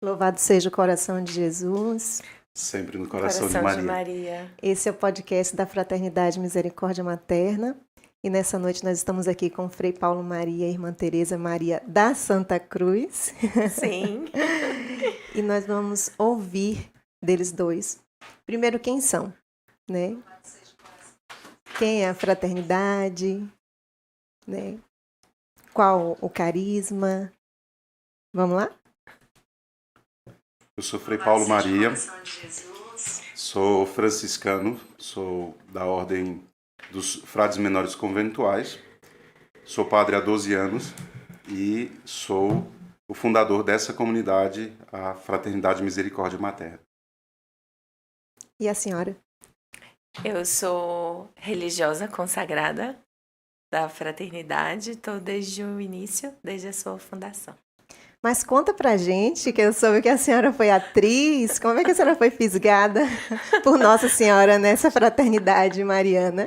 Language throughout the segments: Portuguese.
Louvado seja o coração de Jesus. Sempre no coração de Maria. Esse é o podcast da Fraternidade Misericórdia Materna. E nessa noite nós estamos aqui com o Frei Paulo Maria e Irmã Teresa Maria da Santa Cruz. Sim. E nós vamos ouvir deles dois. Primeiro, quem são, né? Quem é a fraternidade, né? Qual o carisma? Vamos lá? Eu sou Frei Paulo Maria, sou franciscano, sou da Ordem dos Frades Menores Conventuais, sou padre há 12 anos e sou o fundador dessa comunidade, a Fraternidade Misericórdia Materna. E a senhora? Eu sou religiosa consagrada da fraternidade, estou desde o início, desde a sua fundação. Mas conta pra gente, que eu soube que a senhora foi atriz, como é que a senhora foi fisgada por Nossa Senhora nessa fraternidade mariana?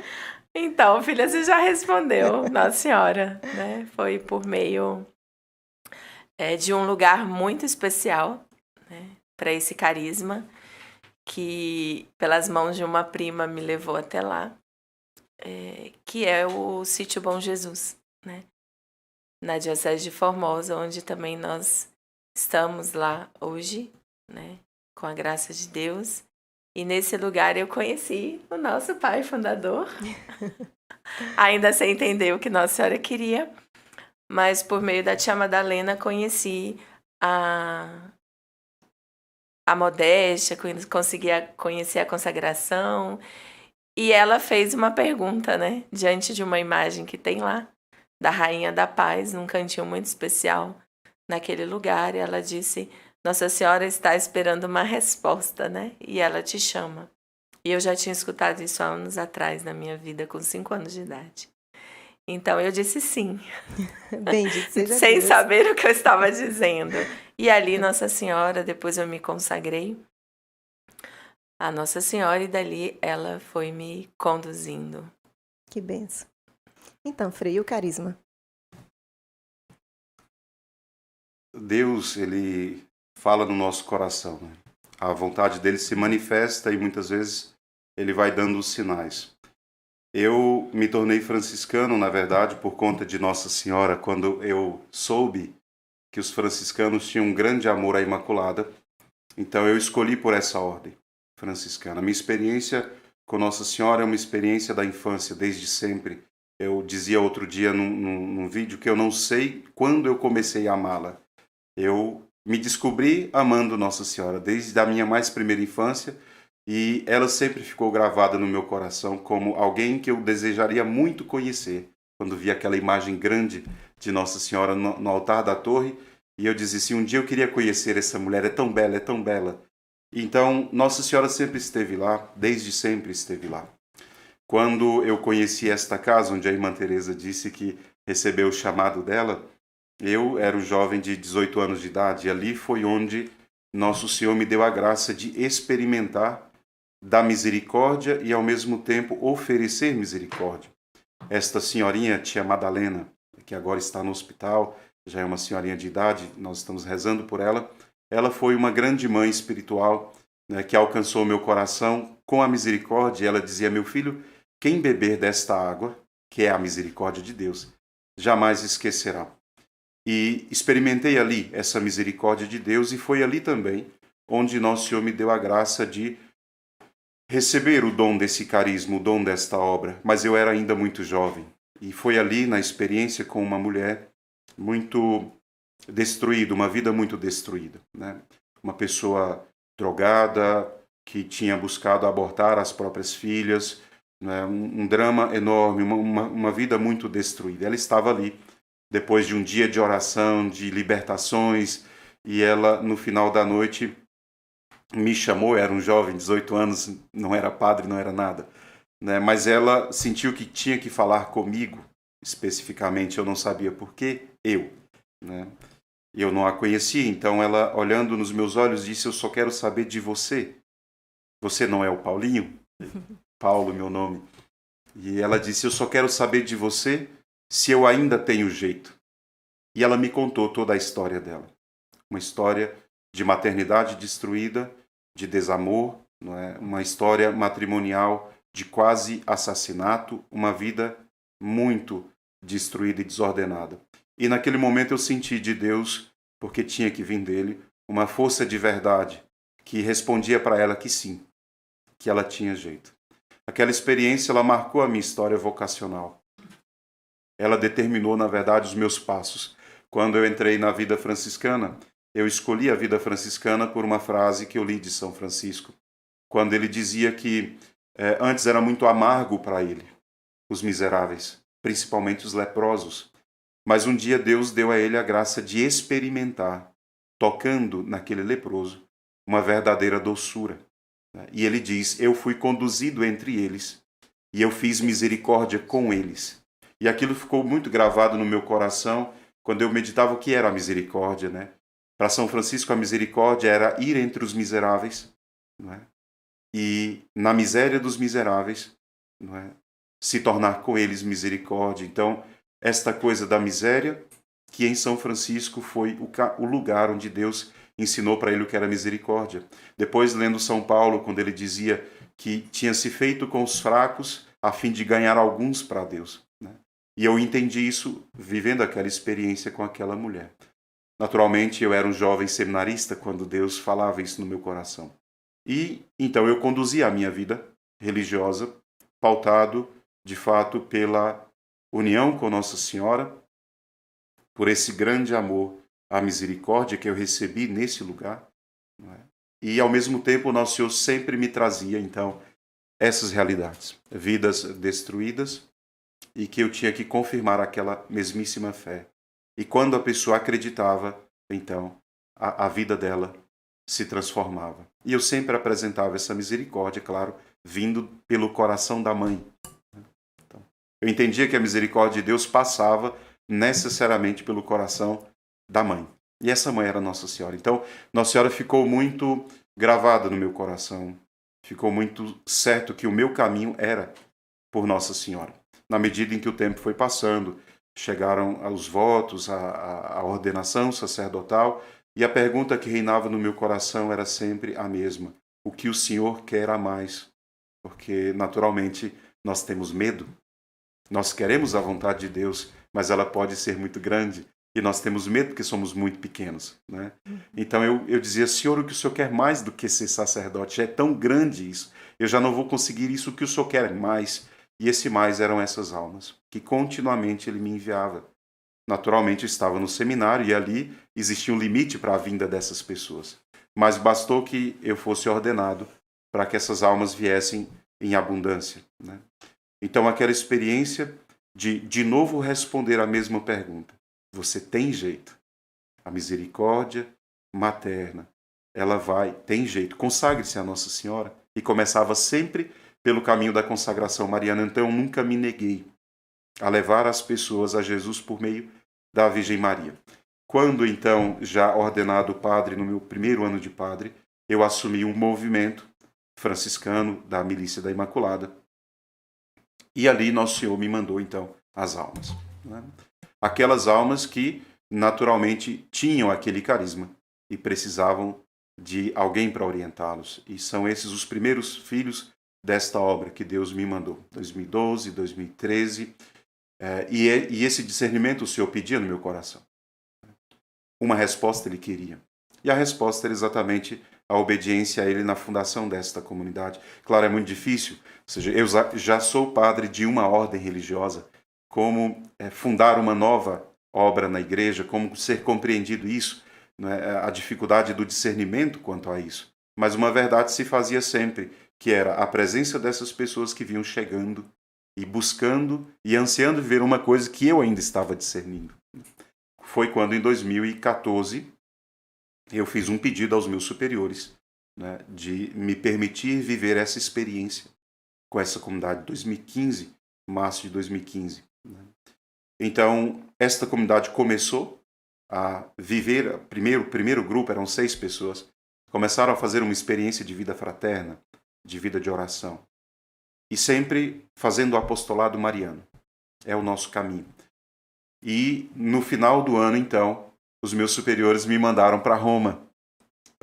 Então, filha, você já respondeu, Nossa Senhora, né? Foi por meio de um lugar muito especial, né, para esse carisma, que pelas mãos de uma prima me levou até lá, que é o Sítio Bom Jesus, né? Na Diocese de Formosa, onde também nós estamos lá hoje, né? Com a graça de Deus. E nesse lugar eu conheci o nosso pai fundador, ainda sem entender o que Nossa Senhora queria, mas por meio da tia Madalena conheci a modéstia, consegui conhecer a consagração. E ela fez uma pergunta, né? Diante de uma imagem que tem lá, da Rainha da Paz, num cantinho muito especial naquele lugar. E ela disse, Nossa Senhora está esperando uma resposta, né? E ela te chama. E eu já tinha escutado isso há anos atrás na minha vida, com 5 anos de idade. Então eu disse sim. Bendito seja sem Deus. saber o que eu estava dizendo. E ali Nossa Senhora, depois eu me consagrei a Nossa Senhora e dali ela foi me conduzindo. Que benção. Então, Frei, o carisma? Deus, ele fala no nosso coração, né? A vontade dele se manifesta e muitas vezes ele vai dando os sinais. Eu me tornei franciscano, na verdade, por conta de Nossa Senhora, quando eu soube que os franciscanos tinham um grande amor à Imaculada. Então eu escolhi por essa ordem franciscana. Minha experiência com Nossa Senhora é uma experiência da infância, desde sempre. Eu dizia outro dia num vídeo que eu não sei quando eu comecei a amá-la. Eu me descobri amando Nossa Senhora desde a minha mais primeira infância e ela sempre ficou gravada no meu coração como alguém que eu desejaria muito conhecer. Quando vi aquela imagem grande de Nossa Senhora no altar da torre, e eu dizia assim, um dia eu queria conhecer essa mulher, é tão bela, é tão bela. Então, Nossa Senhora sempre esteve lá, desde sempre esteve lá. Quando eu conheci esta casa, onde a Irmã Teresa disse que recebeu o chamado dela, eu era um jovem de 18 anos de idade, e ali foi onde Nosso Senhor me deu a graça de experimentar da misericórdia e, ao mesmo tempo, oferecer misericórdia. Esta senhorinha, tia Madalena, que agora está no hospital, já é uma senhorinha de idade, nós estamos rezando por ela. Ela foi uma grande mãe espiritual, né, que alcançou meu coração com a misericórdia. Ela dizia, meu filho, quem beber desta água, que é a misericórdia de Deus, jamais esquecerá. E experimentei ali essa misericórdia de Deus e foi ali também onde Nosso Senhor me deu a graça de receber o dom desse carisma, o dom desta obra. Mas eu era ainda muito jovem. E foi ali na experiência com uma mulher muito destruída, uma vida muito destruída, né? Uma pessoa drogada, que tinha buscado abortar as próprias filhas, né? Um drama enorme, uma vida muito destruída. Ela estava ali, depois de um dia de oração, de libertações, e ela, no final da noite, me chamou, era um jovem, 18 anos, não era padre, não era nada, né? Mas ela sentiu que tinha que falar comigo, especificamente, eu não sabia por quê, né? Eu não a conhecia, então ela, olhando nos meus olhos, disse, eu só quero saber de você. Você não é o Paulinho? Paulo, meu nome. E ela disse, eu só quero saber de você se eu ainda tenho jeito. E ela me contou toda a história dela. Uma história de maternidade destruída, de desamor, não é? Uma história matrimonial de quase assassinato, uma vida muito destruída e desordenada. E naquele momento eu senti de Deus, porque tinha que vir dele, uma força de verdade que respondia para ela que sim, que ela tinha jeito. Aquela experiência, ela marcou a minha história vocacional. Ela determinou, na verdade, os meus passos. Quando eu entrei na vida franciscana, eu escolhi a vida franciscana por uma frase que eu li de São Francisco, quando ele dizia que antes era muito amargo para ele, os miseráveis, principalmente os leprosos. Mas um dia Deus deu a ele a graça de experimentar, tocando naquele leproso, uma verdadeira doçura. E ele diz, eu fui conduzido entre eles e eu fiz misericórdia com eles. E aquilo ficou muito gravado no meu coração quando eu meditava o que era a misericórdia, né? Para São Francisco, a misericórdia era ir entre os miseráveis, não é? E na miséria dos miseráveis, não é? Se tornar com eles misericórdia. Então, esta coisa da miséria, que em São Francisco foi o lugar onde Deus ensinou para ele o que era misericórdia. Depois, lendo São Paulo, quando ele dizia que tinha se feito com os fracos a fim de ganhar alguns para Deus, né? E eu entendi isso vivendo aquela experiência com aquela mulher. Naturalmente, eu era um jovem seminarista quando Deus falava isso no meu coração. E então eu conduzia a minha vida religiosa, pautado, de fato, pela união com Nossa Senhora, por esse grande amor, a misericórdia que eu recebi nesse lugar, não é? E ao mesmo tempo o Nosso Senhor sempre me trazia, então, essas realidades, vidas destruídas, e que eu tinha que confirmar aquela mesmíssima fé. E quando a pessoa acreditava, então, a vida dela se transformava. E eu sempre apresentava essa misericórdia, claro, vindo pelo coração da mãe. Então, eu entendia que a misericórdia de Deus passava necessariamente pelo coração da mãe. E essa mãe era Nossa Senhora. Então, Nossa Senhora ficou muito gravada no meu coração. Ficou muito certo que o meu caminho era por Nossa Senhora. Na medida em que o tempo foi passando, chegaram os votos, a ordenação sacerdotal, e a pergunta que reinava no meu coração era sempre a mesma. O que o Senhor quer a mais? Porque, naturalmente, nós temos medo. Nós queremos a vontade de Deus, mas ela pode ser muito grande. E nós temos medo porque somos muito pequenos, né? Então eu dizia, Senhor, o que o Senhor quer mais do que ser sacerdote? Já é tão grande isso. Eu já não vou conseguir isso, o que o Senhor quer mais. E esse mais eram essas almas, que continuamente ele me enviava. Naturalmente eu estava no seminário e ali existia um limite para a vinda dessas pessoas. Mas bastou que eu fosse ordenado para que essas almas viessem em abundância, né? Então aquela experiência de novo responder a mesma pergunta. Você tem jeito. A misericórdia materna, ela tem jeito. Consagre-se a Nossa Senhora. E começava sempre pelo caminho da consagração mariana. Então eu nunca me neguei a levar as pessoas a Jesus por meio da Virgem Maria. Quando então, já ordenado padre no meu primeiro ano de padre, eu assumi um movimento franciscano da Milícia da Imaculada. E ali Nosso Senhor me mandou então as almas, né? Aquelas almas que naturalmente tinham aquele carisma e precisavam de alguém para orientá-los. E são esses os primeiros filhos desta obra que Deus me mandou. 2012, 2013. E esse discernimento o Senhor pedia no meu coração. Uma resposta Ele queria. E a resposta era exatamente a obediência a Ele na fundação desta comunidade. Claro, é muito difícil. Ou seja, eu já sou padre de uma ordem religiosa. Como fundar uma nova obra na igreja, como ser compreendido isso, né? A dificuldade do discernimento quanto a isso. Mas uma verdade se fazia sempre, que era a presença dessas pessoas que vinham chegando e buscando e ansiando ver uma coisa que eu ainda estava discernindo. Foi quando, em 2014, eu fiz um pedido aos meus superiores, né, de me permitir viver essa experiência com essa comunidade, 2015, março de 2015. Né. Então, esta comunidade começou a viver, o primeiro grupo, eram 6 pessoas, começaram a fazer uma experiência de vida fraterna, de vida de oração. E sempre fazendo o apostolado mariano. É o nosso caminho. E no final do ano, então, os meus superiores me mandaram para Roma.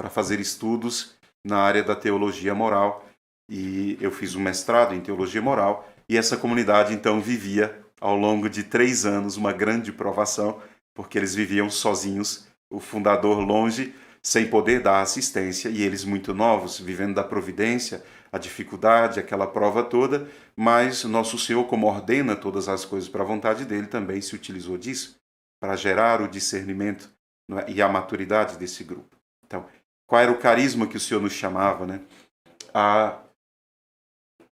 para fazer estudos na área da teologia moral. E eu fiz um mestrado em teologia moral. E essa comunidade, então, vivia, ao longo de 3 anos, uma grande provação, porque eles viviam sozinhos, o fundador longe, sem poder dar assistência, e eles muito novos, vivendo da providência, a dificuldade, aquela prova toda, mas nosso Senhor, como ordena todas as coisas para a vontade dele, também se utilizou disso, para gerar o discernimento, não é? E a maturidade desse grupo. Então, qual era o carisma que o Senhor nos chamava, né? A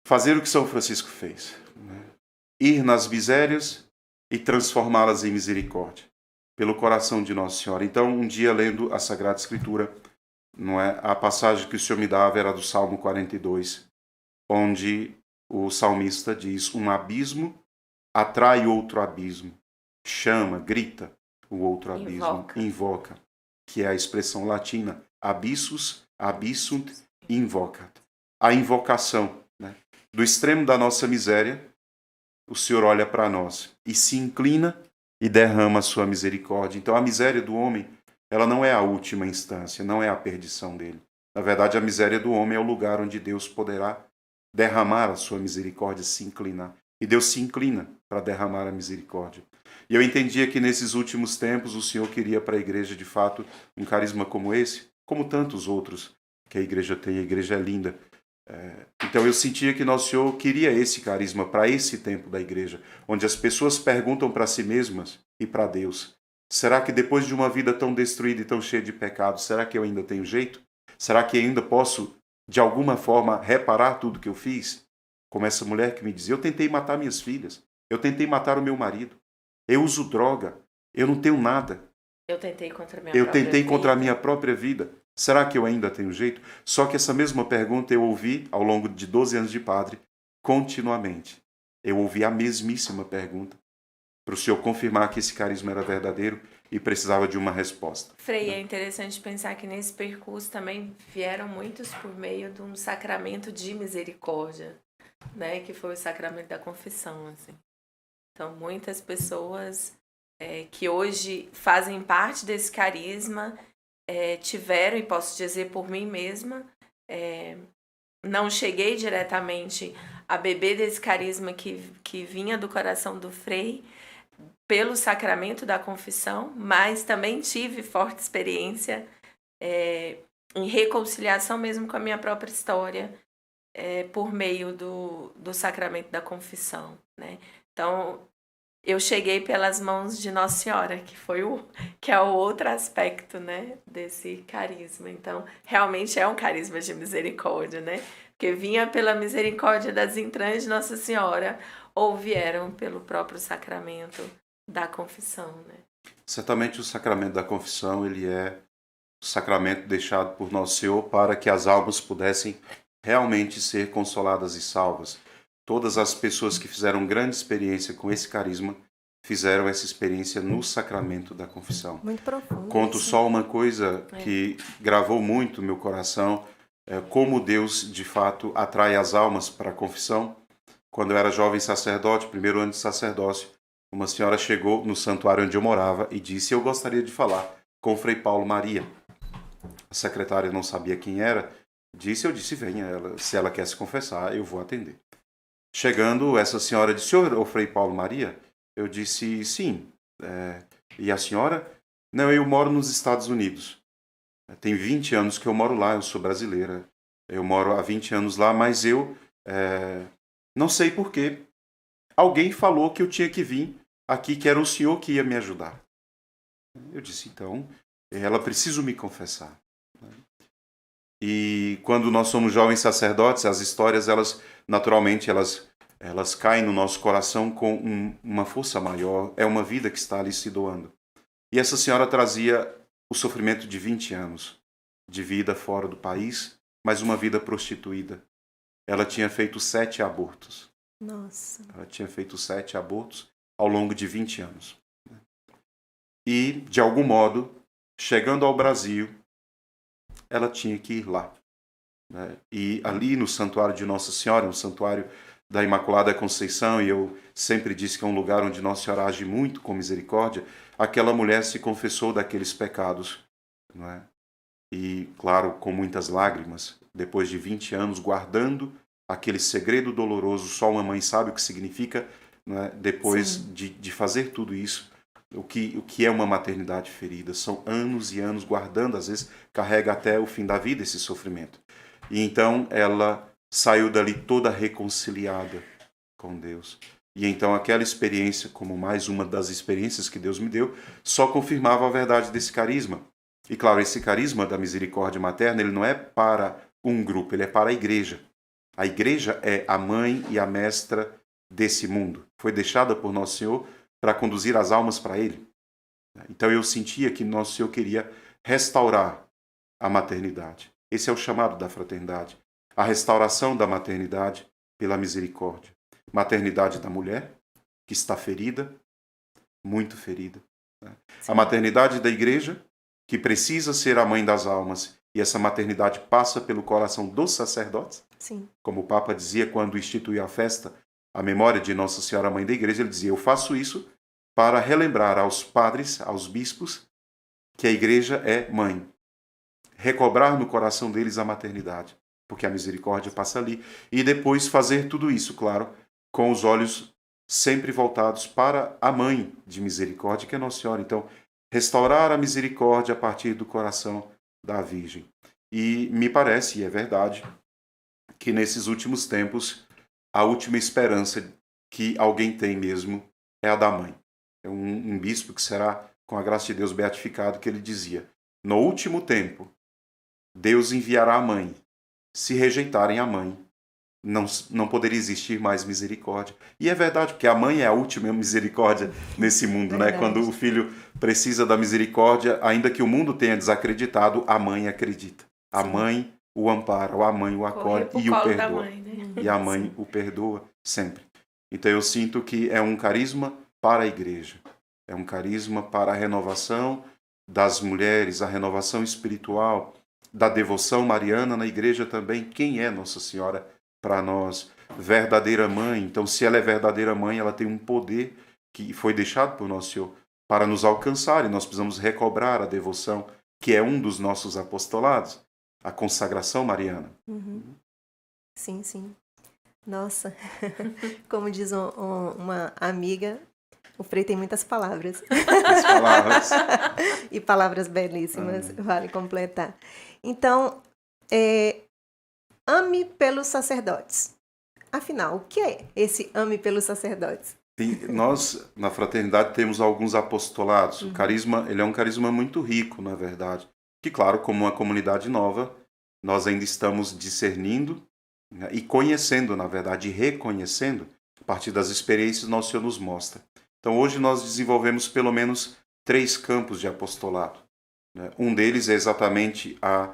fazer o que São Francisco fez, né? Ir nas misérias e transformá-las em misericórdia, pelo coração de Nossa Senhora. Então, um dia, lendo a Sagrada Escritura, não é? A passagem que o Senhor me dava era do Salmo 42, onde o salmista diz: um abismo atrai outro abismo, chama, grita o outro abismo, invoca, que é a expressão latina abyssus, abyssunt, invocat. A invocação, né? Do extremo da nossa miséria, o Senhor olha para nós e se inclina e derrama a sua misericórdia. Então a miséria do homem, ela não é a última instância, não é a perdição dele. Na verdade, a miséria do homem é o lugar onde Deus poderá derramar a sua misericórdia, se inclinar. E Deus se inclina para derramar a misericórdia. E eu entendia que nesses últimos tempos o Senhor queria para a igreja, de fato, um carisma como esse, como tantos outros que a igreja tem. A igreja é linda. Então eu sentia que Nosso Senhor queria esse carisma para esse tempo da igreja, onde as pessoas perguntam para si mesmas e para Deus: será que depois de uma vida tão destruída e tão cheia de pecados, será que eu ainda tenho jeito? Será que ainda posso, de alguma forma, reparar tudo que eu fiz? Como essa mulher que me dizia: eu tentei matar minhas filhas, eu tentei matar o meu marido, eu uso droga, eu não tenho nada. Eu tentei contra a minha própria vida. Será que eu ainda tenho jeito? Só que essa mesma pergunta eu ouvi ao longo de 12 anos de padre, continuamente. Eu ouvi a mesmíssima pergunta, para o Senhor confirmar que esse carisma era verdadeiro e precisava de uma resposta. Frei, é interessante pensar que nesse percurso também vieram muitos por meio de um sacramento de misericórdia, né? Que foi o sacramento da confissão, assim. Então, muitas pessoas que hoje fazem parte desse carisma tiveram, e posso dizer por mim mesma, não cheguei diretamente a beber desse carisma que vinha do coração do Frei pelo sacramento da confissão, mas também tive forte experiência em reconciliação mesmo com a minha própria história por meio do sacramento da confissão, né? Então, eu cheguei pelas mãos de Nossa Senhora, que é o outro aspecto, né, desse carisma. Então, realmente é um carisma de misericórdia, né? Porque vinha pela misericórdia das entranhas de Nossa Senhora, ou vieram pelo próprio sacramento da confissão, né? Certamente o sacramento da confissão, ele é o sacramento deixado por Nosso Senhor para que as almas pudessem realmente ser consoladas e salvas. Todas as pessoas que fizeram grande experiência com esse carisma fizeram essa experiência no sacramento da confissão. Muito profundo. Conto só uma coisa que gravou muito no meu coração, como Deus, de fato, atrai as almas para a confissão. Quando eu era jovem sacerdote, primeiro ano de sacerdócio, uma senhora chegou no santuário onde eu morava e disse: eu gostaria de falar com o Frei Paulo Maria. A secretária não sabia quem era, eu disse: venha, se ela quer se confessar, eu vou atender. Chegando, essa senhora disse: senhor, o Frei Paulo Maria? Eu disse: sim. E a senhora? Não, eu moro nos Estados Unidos. Tem 20 anos que eu moro lá, eu sou brasileira. Eu moro há 20 anos lá, mas eu não sei porquê. Alguém falou que eu tinha que vir aqui, que era o senhor que ia me ajudar. Eu disse: então, ela precisa me confessar. E quando nós somos jovens sacerdotes, as histórias, naturalmente, elas caem no nosso coração com uma força maior. É uma vida que está ali se doando. E essa senhora trazia o sofrimento de 20 anos de vida fora do país, mas uma vida prostituída. Ela tinha feito 7 abortos. Nossa. Ela tinha feito 7 abortos ao longo de 20 anos. E, de algum modo, chegando ao Brasil, ela tinha que ir lá. E ali no santuário de Nossa Senhora, no santuário da Imaculada Conceição, e eu sempre disse que é um lugar onde Nossa Senhora age muito com misericórdia, aquela mulher se confessou daqueles pecados. e, claro, com muitas lágrimas, depois de 20 anos guardando aquele segredo doloroso, só uma mãe sabe o que significa, né, depois de fazer tudo isso, o que é uma maternidade ferida. São anos e anos guardando, às vezes carrega até o fim da vida esse sofrimento. E então ela saiu dali toda reconciliada com Deus. E então aquela experiência, como mais uma das experiências que Deus me deu, só confirmava a verdade desse carisma. E claro, esse carisma da misericórdia materna, ele não é para um grupo, ele é para a igreja. A igreja é a mãe e a mestra desse mundo. Foi deixada por Nosso Senhor para conduzir as almas para Ele. Então eu sentia que Nosso Senhor queria restaurar a maternidade. Esse é o chamado da fraternidade. A restauração da maternidade pela misericórdia. Maternidade da mulher, que está ferida, muito ferida. A maternidade da igreja, que precisa ser a mãe das almas. E essa maternidade passa pelo coração dos sacerdotes. Sim. Como o Papa dizia quando instituiu a festa, a memória de Nossa Senhora Mãe da Igreja, ele dizia: eu faço isso para relembrar aos padres, aos bispos, que a igreja é mãe. Recobrar no coração deles a maternidade, porque a misericórdia passa ali. E depois fazer tudo isso, claro, com os olhos sempre voltados para a mãe de misericórdia, que é Nossa Senhora. Então, restaurar a misericórdia a partir do coração da Virgem. E me parece, e é verdade, que nesses últimos tempos, a última esperança que alguém tem mesmo é a da mãe. É um bispo que será, com a graça de Deus, beatificado, que ele dizia: no último tempo, Deus enviará a mãe. Se rejeitarem a mãe, não poderia existir mais misericórdia. E é verdade, porque a mãe é a última misericórdia nesse mundo, né? Quando o filho precisa da misericórdia, ainda que o mundo tenha desacreditado, a mãe acredita. A mãe o ampara, a mãe o acolhe e o perdoa. Mãe, né? E a mãe o perdoa sempre. Então eu sinto que é um carisma para a igreja. É um carisma para a renovação das mulheres, a renovação espiritual, da devoção mariana na igreja também. Quem é Nossa Senhora para nós? Verdadeira mãe. Então, se ela é verdadeira mãe, ela tem um poder que foi deixado por Nosso Senhor para nos alcançar, e nós precisamos recobrar a devoção, que é um dos nossos apostolados, a consagração mariana. Uhum. Sim, sim. Nossa, como diz uma amiga, o Frei tem muitas palavras. As palavras. E palavras belíssimas, vale completar. Então, ame pelos sacerdotes. Afinal, o que é esse ame pelos sacerdotes? Nós, na fraternidade, temos alguns apostolados. O carisma, ele é um carisma muito rico, na verdade. Que, claro, como uma comunidade nova, nós ainda estamos discernindo, né, e conhecendo, na verdade, e reconhecendo, a partir das experiências que Nosso Senhor nos mostra. Então, hoje nós desenvolvemos pelo menos 3 campos de apostolado. Né? Um deles é exatamente a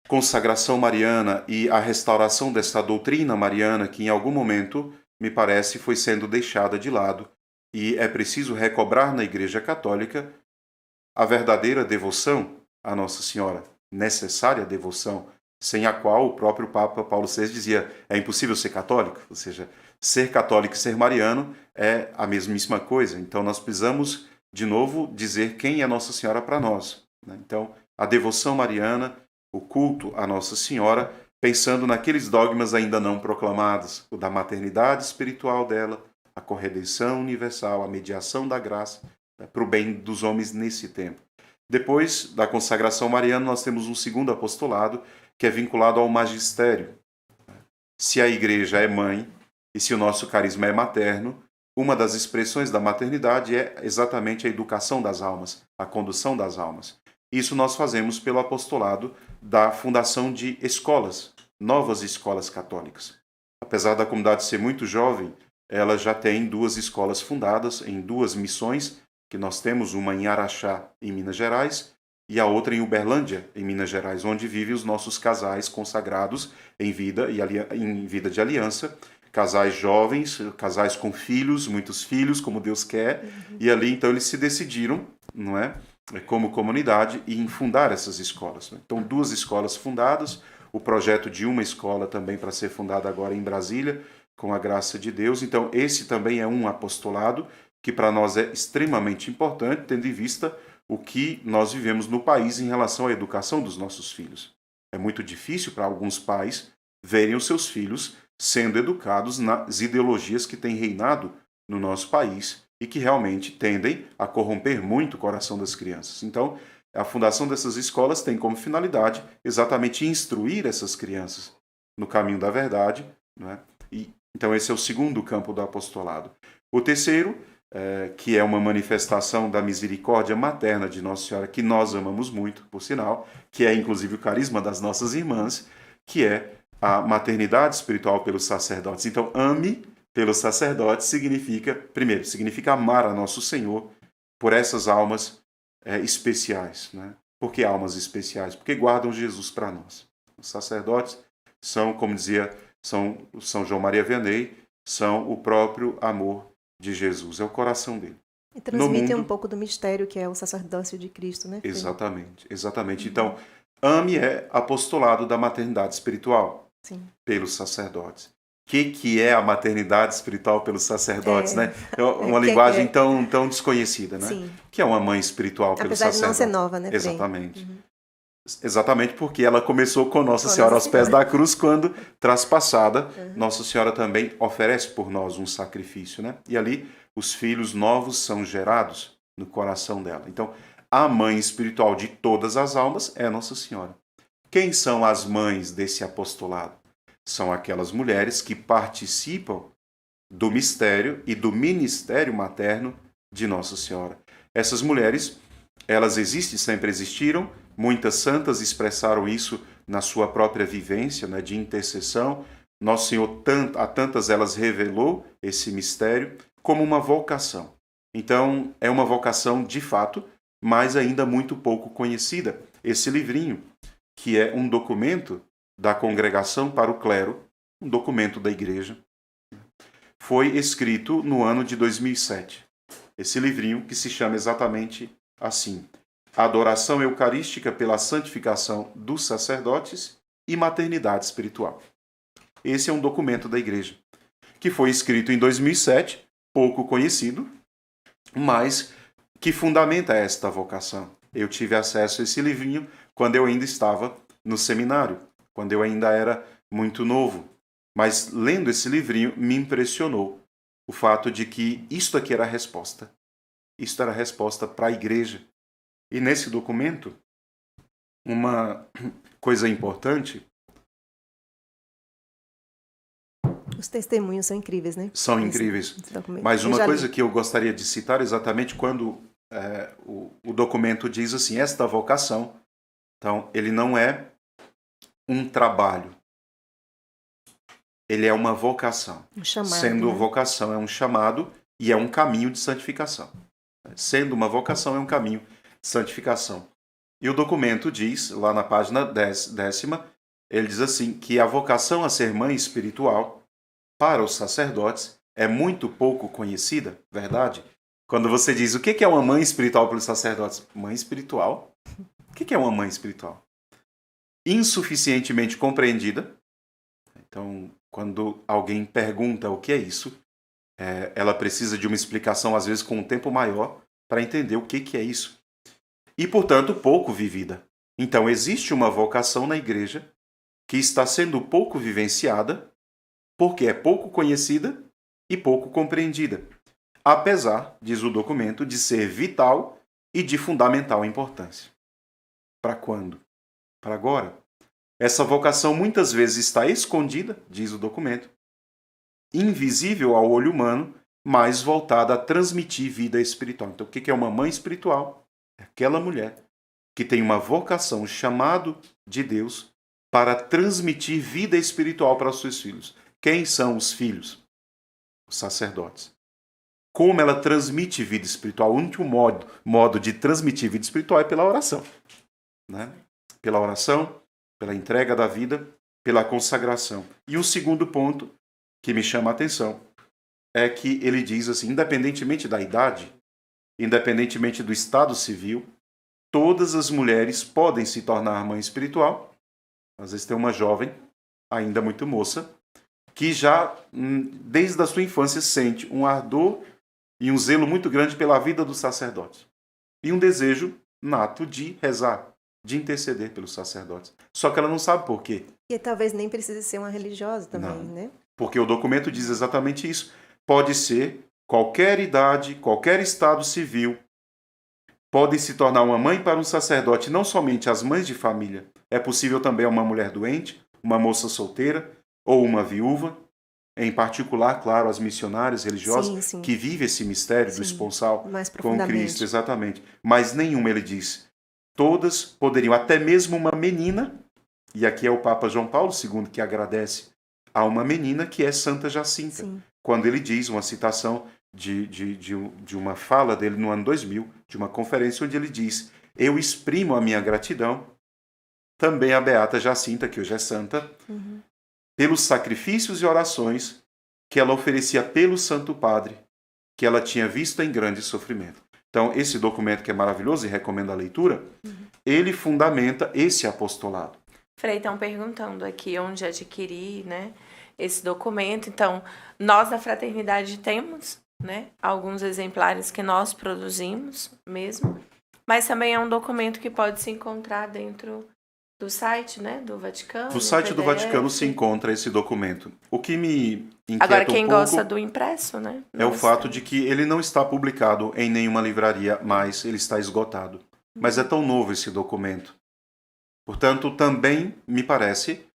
consagração mariana e a restauração dessa doutrina mariana que, em algum momento, me parece, foi sendo deixada de lado. E é preciso recobrar na Igreja Católica a verdadeira devoção a Nossa Senhora, necessária devoção, sem a qual o próprio Papa Paulo VI dizia: é impossível ser católico. Ou seja, ser católico e ser mariano é a mesmíssima coisa. Então nós precisamos, de novo, dizer quem é Nossa Senhora para nós. Então, a devoção mariana, o culto a Nossa Senhora, pensando naqueles dogmas ainda não proclamados, o da maternidade espiritual dela, a corredenção universal, a mediação da graça, para o bem dos homens nesse tempo. Depois da consagração mariana, nós temos um segundo apostolado, que é vinculado ao magistério. Se a igreja é mãe, e se o nosso carisma é materno, uma das expressões da maternidade é exatamente a educação das almas, a condução das almas. Isso nós fazemos pelo apostolado da fundação de escolas, novas escolas católicas. Apesar da comunidade ser muito jovem, ela já tem 2 escolas fundadas em 2 missões, que nós temos, uma em Araxá, em Minas Gerais, e a outra em Uberlândia, em Minas Gerais, onde vivem os nossos casais consagrados em vida de aliança, casais jovens, casais com filhos, muitos filhos, como Deus quer, e ali então eles se decidiram, não é, como comunidade, em fundar essas escolas. Então 2 escolas fundadas, o projeto de uma escola também para ser fundada agora em Brasília, com a graça de Deus. Então esse também é um apostolado que para nós é extremamente importante, tendo em vista o que nós vivemos no país em relação à educação dos nossos filhos. É muito difícil para alguns pais verem os seus filhos sendo educados nas ideologias que têm reinado no nosso país e que realmente tendem a corromper muito o coração das crianças. Então, a fundação dessas escolas tem como finalidade exatamente instruir essas crianças no caminho da verdade, não é? Então, esse é o segundo campo do apostolado. O terceiro, que é uma manifestação da misericórdia materna de Nossa Senhora, que nós amamos muito, por sinal, que é inclusive o carisma das nossas irmãs, que é a maternidade espiritual pelos sacerdotes. Então, ame pelos sacerdotes significa, primeiro, significa amar a Nosso Senhor por essas almas especiais. Né? Por que almas especiais? Porque guardam Jesus para nós. Os sacerdotes são, como dizia São João Maria Vianney, são o próprio amor de Jesus, é o coração dele. E transmitem um pouco do mistério que é o sacerdócio de Cristo, né? Exatamente, exatamente. Então, ame é apostolado da maternidade espiritual. Sim. Pelos sacerdotes. O que é a maternidade espiritual pelos sacerdotes, né? É uma linguagem tão desconhecida, né? Sim. Que é uma mãe espiritual pelos sacerdotes. Apesar de não ser nova, né? Exatamente. Exatamente porque ela começou com Nossa Senhora aos pés da cruz, quando, traspassada, Nossa Senhora também oferece por nós um sacrifício, né? E ali os filhos novos são gerados no coração dela. Então, a mãe espiritual de todas as almas é Nossa Senhora. Quem são as mães desse apostolado? São aquelas mulheres que participam do mistério e do ministério materno de Nossa Senhora. Essas mulheres, elas existem, sempre existiram. Muitas santas expressaram isso na sua própria vivência, né, de intercessão. Nosso Senhor, a tantas elas revelou esse mistério como uma vocação. Então, é uma vocação de fato, mas ainda muito pouco conhecida. Esse livrinho, que é um documento da Congregação para o Clero, um documento da Igreja, foi escrito no ano de 2007. Esse livrinho que se chama exatamente assim: Adoração Eucarística pela Santificação dos Sacerdotes e Maternidade Espiritual. Esse é um documento da Igreja, que foi escrito em 2007, pouco conhecido, mas que fundamenta esta vocação. Eu tive acesso a esse livrinho quando eu ainda estava no seminário, quando eu ainda era muito novo. Mas lendo esse livrinho me impressionou o fato de que isto aqui era a resposta. Isto era a resposta para a igreja. E nesse documento, uma coisa importante... Os testemunhos são incríveis, né? São incríveis. Mas uma coisa que eu gostaria de citar exatamente quando o documento diz assim, esta vocação, então, ele não é um trabalho. Ele é uma vocação. Um chamado. Sendo né? vocação é um chamado e é um caminho de santificação. Sendo uma vocação é um caminho de santificação. E o documento diz, lá na página 10ª, ele diz assim, que a vocação a ser mãe espiritual para os sacerdotes é muito pouco conhecida, verdade? Quando você diz, o que é uma mãe espiritual para os sacerdotes? Mãe espiritual? O que é uma mãe espiritual? Insuficientemente compreendida. Então, quando alguém pergunta o que é isso, ela precisa de uma explicação, às vezes com um tempo maior, para entender o que é isso. E, portanto, pouco vivida. Então, existe uma vocação na igreja que está sendo pouco vivenciada, porque é pouco conhecida e pouco compreendida. Apesar, diz o documento, de ser vital e de fundamental importância. Para quando? Para agora. Essa vocação muitas vezes está escondida, diz o documento, invisível ao olho humano, mas voltada a transmitir vida espiritual. Então, o que é uma mãe espiritual? É aquela mulher que tem uma vocação, chamado de Deus, para transmitir vida espiritual para os seus filhos. Quem são os filhos? Os sacerdotes. Como ela transmite vida espiritual? O único modo de transmitir vida espiritual é pela oração. Né? Pela oração, pela entrega da vida, pela consagração. E o segundo ponto que me chama a atenção é que ele diz assim, independentemente da idade, independentemente do estado civil, todas as mulheres podem se tornar mãe espiritual. Às vezes tem uma jovem, ainda muito moça, que já, desde a sua infância, sente um ardor e um zelo muito grande pela vida do sacerdote. e um desejo nato de rezar, de interceder pelos sacerdotes. Só que ela não sabe por quê. E talvez nem precise ser uma religiosa também, Não. né? Porque o documento diz exatamente isso. Pode ser qualquer idade, qualquer estado civil, podem se tornar uma mãe para um sacerdote, não somente as mães de família. É possível também uma mulher doente, uma moça solteira ou uma viúva. Em particular, claro, as missionárias religiosas Sim. que vivem esse mistério do Sim, esponsal mais com profundamente. Cristo, exatamente. Mas nenhuma, ele diz. Todas poderiam, até mesmo uma menina, e aqui é o Papa João Paulo II que agradece a uma menina que é Santa Jacinta. Sim. Quando ele diz, uma citação de uma fala dele no ano 2000, de uma conferência onde ele diz: eu exprimo a minha gratidão, também a Beata Jacinta, que hoje é santa, pelos sacrifícios e orações que ela oferecia pelo Santo Padre, que ela tinha visto em grande sofrimento. Então, esse documento que é maravilhoso e recomendo a leitura, ele fundamenta esse apostolado. Frei, estão perguntando aqui onde adquirir, né, esse documento. Então, nós da Fraternidade temos, né, alguns exemplares que nós produzimos mesmo, mas também é um documento que pode se encontrar dentro do site, né, do Vaticano. No site do PDF. Vaticano se encontra esse documento. O que me inquieta Agora, quem um pouco gosta do impresso, né? é o fato de que ele não está publicado em nenhuma livraria mais, ele está esgotado. Mas é tão novo esse documento. Portanto, também me parece,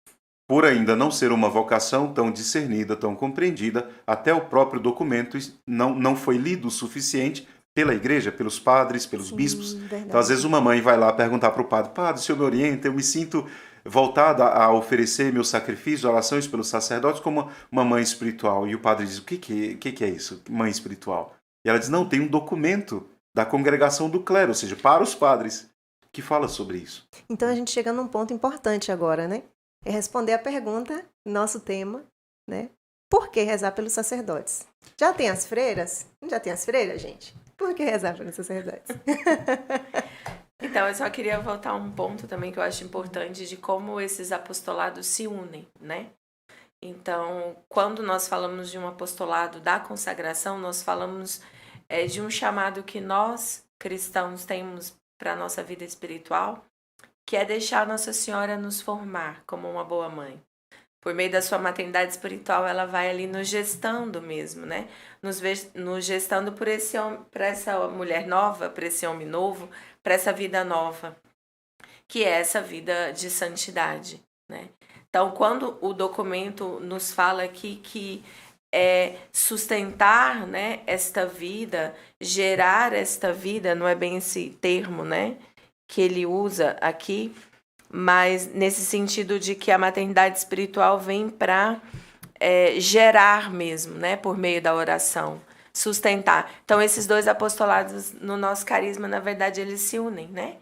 por ainda não ser uma vocação tão discernida, tão compreendida, até o próprio documento não foi lido o suficiente pela igreja, pelos padres, pelos bispos. Verdade. Então, às vezes, uma mãe vai lá perguntar para o padre: padre, o senhor me orienta, eu me sinto voltada a oferecer meus sacrifícios, orações pelos sacerdotes como uma mãe espiritual. E o padre diz: o que é isso, mãe espiritual? E ela diz: não, tem um documento da congregação do clero, ou seja, para os padres, que fala sobre isso. Então a gente chega num ponto importante agora, né? É responder a pergunta, nosso tema, né? Por que rezar pelos sacerdotes? Já tem as freiras? Não já tem as freiras, gente? Por que rezar pelos sacerdotes? Então, eu só queria voltar a um ponto também que eu acho importante de como esses apostolados se unem, né? Então, quando nós falamos de um apostolado da consagração, nós falamos de um chamado que nós, cristãos, temos para a nossa vida espiritual, que é deixar Nossa Senhora nos formar como uma boa mãe. Por meio da sua maternidade espiritual, ela vai ali nos gestando mesmo, né? Nos gestando por essa mulher nova, por esse homem novo, para essa vida nova, que é essa vida de santidade, né? Então, quando o documento nos fala aqui que é sustentar, né, esta vida, gerar esta vida, não é bem esse termo, né, que ele usa aqui, mas nesse sentido de que a maternidade espiritual vem para gerar mesmo, né, por meio da oração, sustentar. Então, esses dois apostolados no nosso carisma, na verdade, eles se unem, né,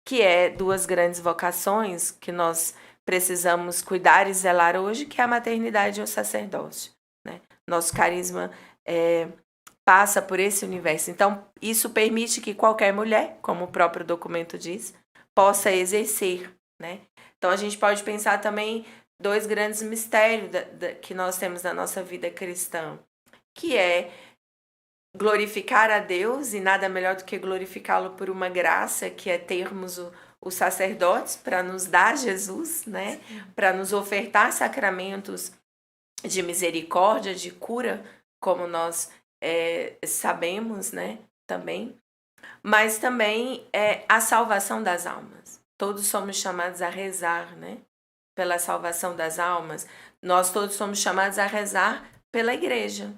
que é duas grandes vocações que nós precisamos cuidar e zelar hoje, que é a maternidade e o sacerdócio, né. Nosso carisma passa por esse universo. Então, isso permite que qualquer mulher, como o próprio documento diz, possa exercer, né? Então, a gente pode pensar também dois grandes mistérios que nós temos na nossa vida cristã, que é glorificar a Deus, e nada melhor do que glorificá-lo por uma graça, que é termos os sacerdotes para nos dar Jesus, né? Para nos ofertar sacramentos de misericórdia, de cura, como nós sabemos, né, também, mas também a salvação das almas. Todos somos chamados a rezar, né, pela salvação das almas. Nós todos somos chamados a rezar pela igreja,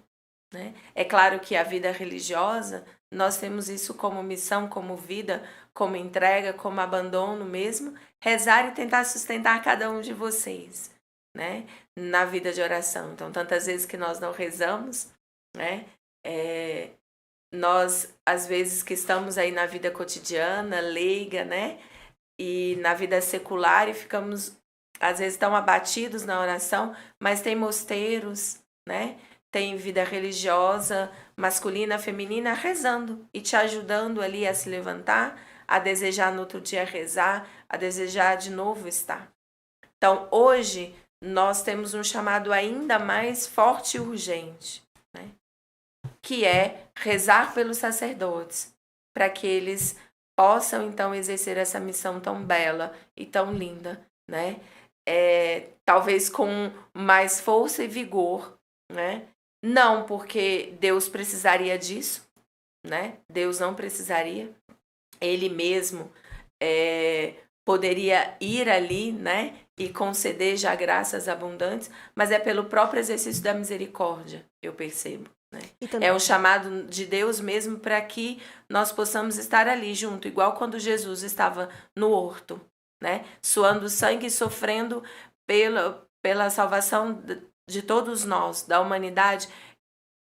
né? É claro que a vida religiosa, nós temos isso como missão, como vida, como entrega, como abandono mesmo, rezar e tentar sustentar cada um de vocês, né, na vida de oração. Então, tantas vezes que nós não rezamos, né, nós, às vezes que estamos aí na vida cotidiana, leiga, né, e na vida secular, e ficamos, às vezes, tão abatidos na oração, mas tem mosteiros, né, tem vida religiosa, masculina, feminina, rezando e te ajudando ali a se levantar, a desejar no outro dia rezar, a desejar de novo estar. Então, hoje, nós temos um chamado ainda mais forte e urgente, né? Que é rezar pelos sacerdotes, para que eles possam então exercer essa missão tão bela e tão linda, né? Talvez com mais força e vigor, né? Não porque Deus precisaria disso, né? Deus não precisaria. Ele mesmo poderia ir ali, né? E conceder já graças abundantes, mas é pelo próprio exercício da misericórdia, eu percebo. Né? É um chamado de Deus mesmo para que nós possamos estar ali junto, igual quando Jesus estava no horto, né? Suando sangue e sofrendo pela salvação de todos nós, da humanidade.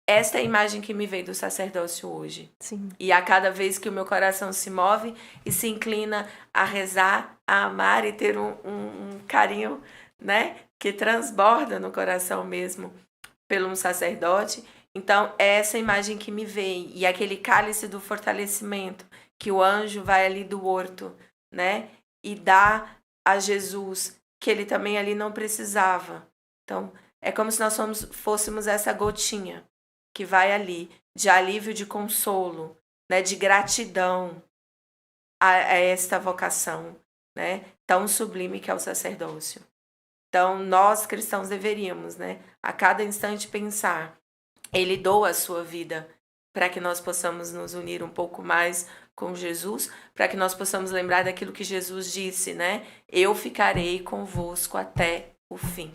Esta é a imagem que me veio do sacerdócio hoje. Sim. E a cada vez que o meu coração se move e se inclina a rezar, a amar e ter um carinho, né, que transborda no coração mesmo pelo um sacerdote, então é essa imagem que me vem. E aquele cálice do fortalecimento que o anjo vai ali do horto, né, e dá a Jesus, que ele também ali não precisava. Então é como se nós fôssemos essa gotinha que vai ali, de alívio, de consolo, né, de gratidão a esta vocação, né, tão sublime que é o sacerdócio. Então, nós cristãos deveríamos, né, a cada instante pensar, ele doa a sua vida para que nós possamos nos unir um pouco mais com Jesus, para que nós possamos lembrar daquilo que Jesus disse, né, eu ficarei convosco até o fim.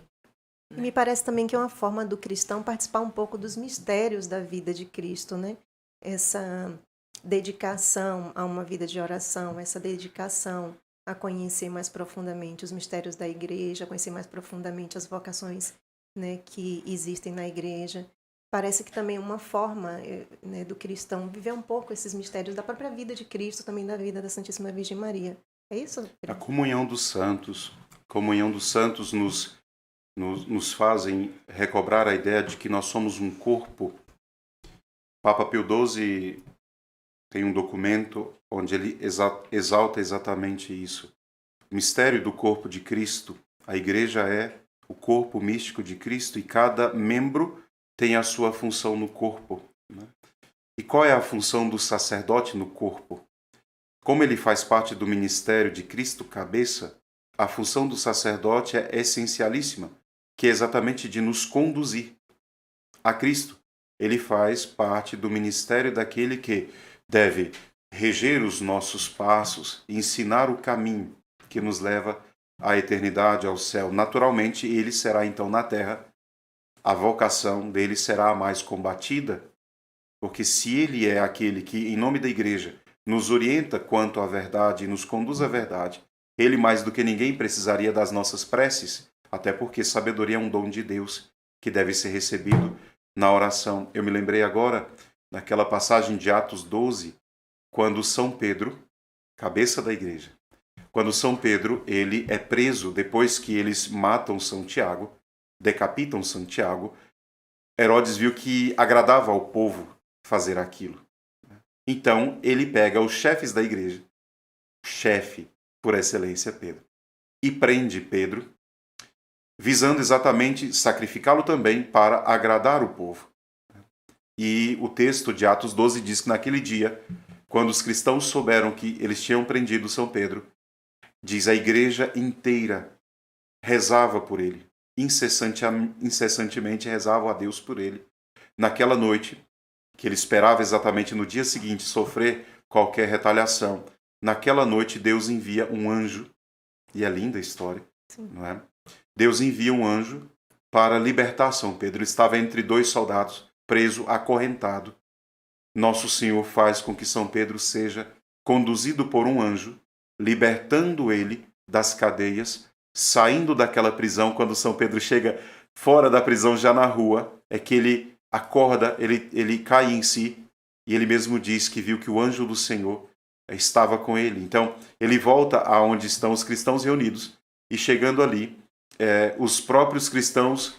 Me parece também que é uma forma do cristão participar um pouco dos mistérios da vida de Cristo, né? Essa dedicação a uma vida de oração, essa dedicação a conhecer mais profundamente os mistérios da igreja, a conhecer mais profundamente as vocações, né, que existem na igreja. Parece que também é uma forma, né, do cristão viver um pouco esses mistérios da própria vida de Cristo, também da vida da Santíssima Virgem Maria. É isso? A comunhão dos santos nos fazem recobrar a ideia de que nós somos um corpo. Papa Pio XII tem um documento onde ele exalta exatamente isso. O mistério do corpo de Cristo. A igreja é o corpo místico de Cristo e cada membro tem a sua função no corpo. Né? E qual é a função do sacerdote no corpo? Como ele faz parte do ministério de Cristo, cabeça, a função do sacerdote é essencialíssima, que é exatamente de nos conduzir a Cristo. Ele faz parte do ministério daquele que deve reger os nossos passos, ensinar o caminho que nos leva à eternidade, ao céu. Naturalmente, ele será então na terra, a vocação dele será a mais combatida, porque se ele é aquele que, em nome da igreja, nos orienta quanto à verdade e nos conduz à verdade, ele mais do que ninguém precisaria das nossas preces, até porque sabedoria é um dom de Deus que deve ser recebido na oração. Eu me lembrei agora daquela passagem de Atos 12, quando São Pedro, cabeça da igreja, quando São Pedro ele é preso depois que eles matam São Tiago, decapitam Santiago, Herodes viu que agradava ao povo fazer aquilo. Então ele pega os chefes da igreja, chefe por excelência Pedro, e prende Pedro, visando exatamente sacrificá-lo também para agradar o povo. E o texto de Atos 12 diz que naquele dia, quando os cristãos souberam que eles tinham prendido São Pedro, diz a igreja inteira rezava por ele, incessantemente rezava a Deus por ele. Naquela noite, que ele esperava exatamente no dia seguinte sofrer qualquer retaliação, naquela noite Deus envia um anjo, e é linda a história, Sim. não é? Deus envia um anjo para libertar São Pedro. Ele estava entre dois soldados, preso, acorrentado. Nosso Senhor faz com que São Pedro seja conduzido por um anjo, libertando ele das cadeias, saindo daquela prisão. Quando São Pedro chega fora da prisão, já na rua, é que ele acorda, ele cai em si, e ele mesmo diz que viu que o anjo do Senhor estava com ele. Então, ele volta aonde estão os cristãos reunidos, e chegando ali, os próprios cristãos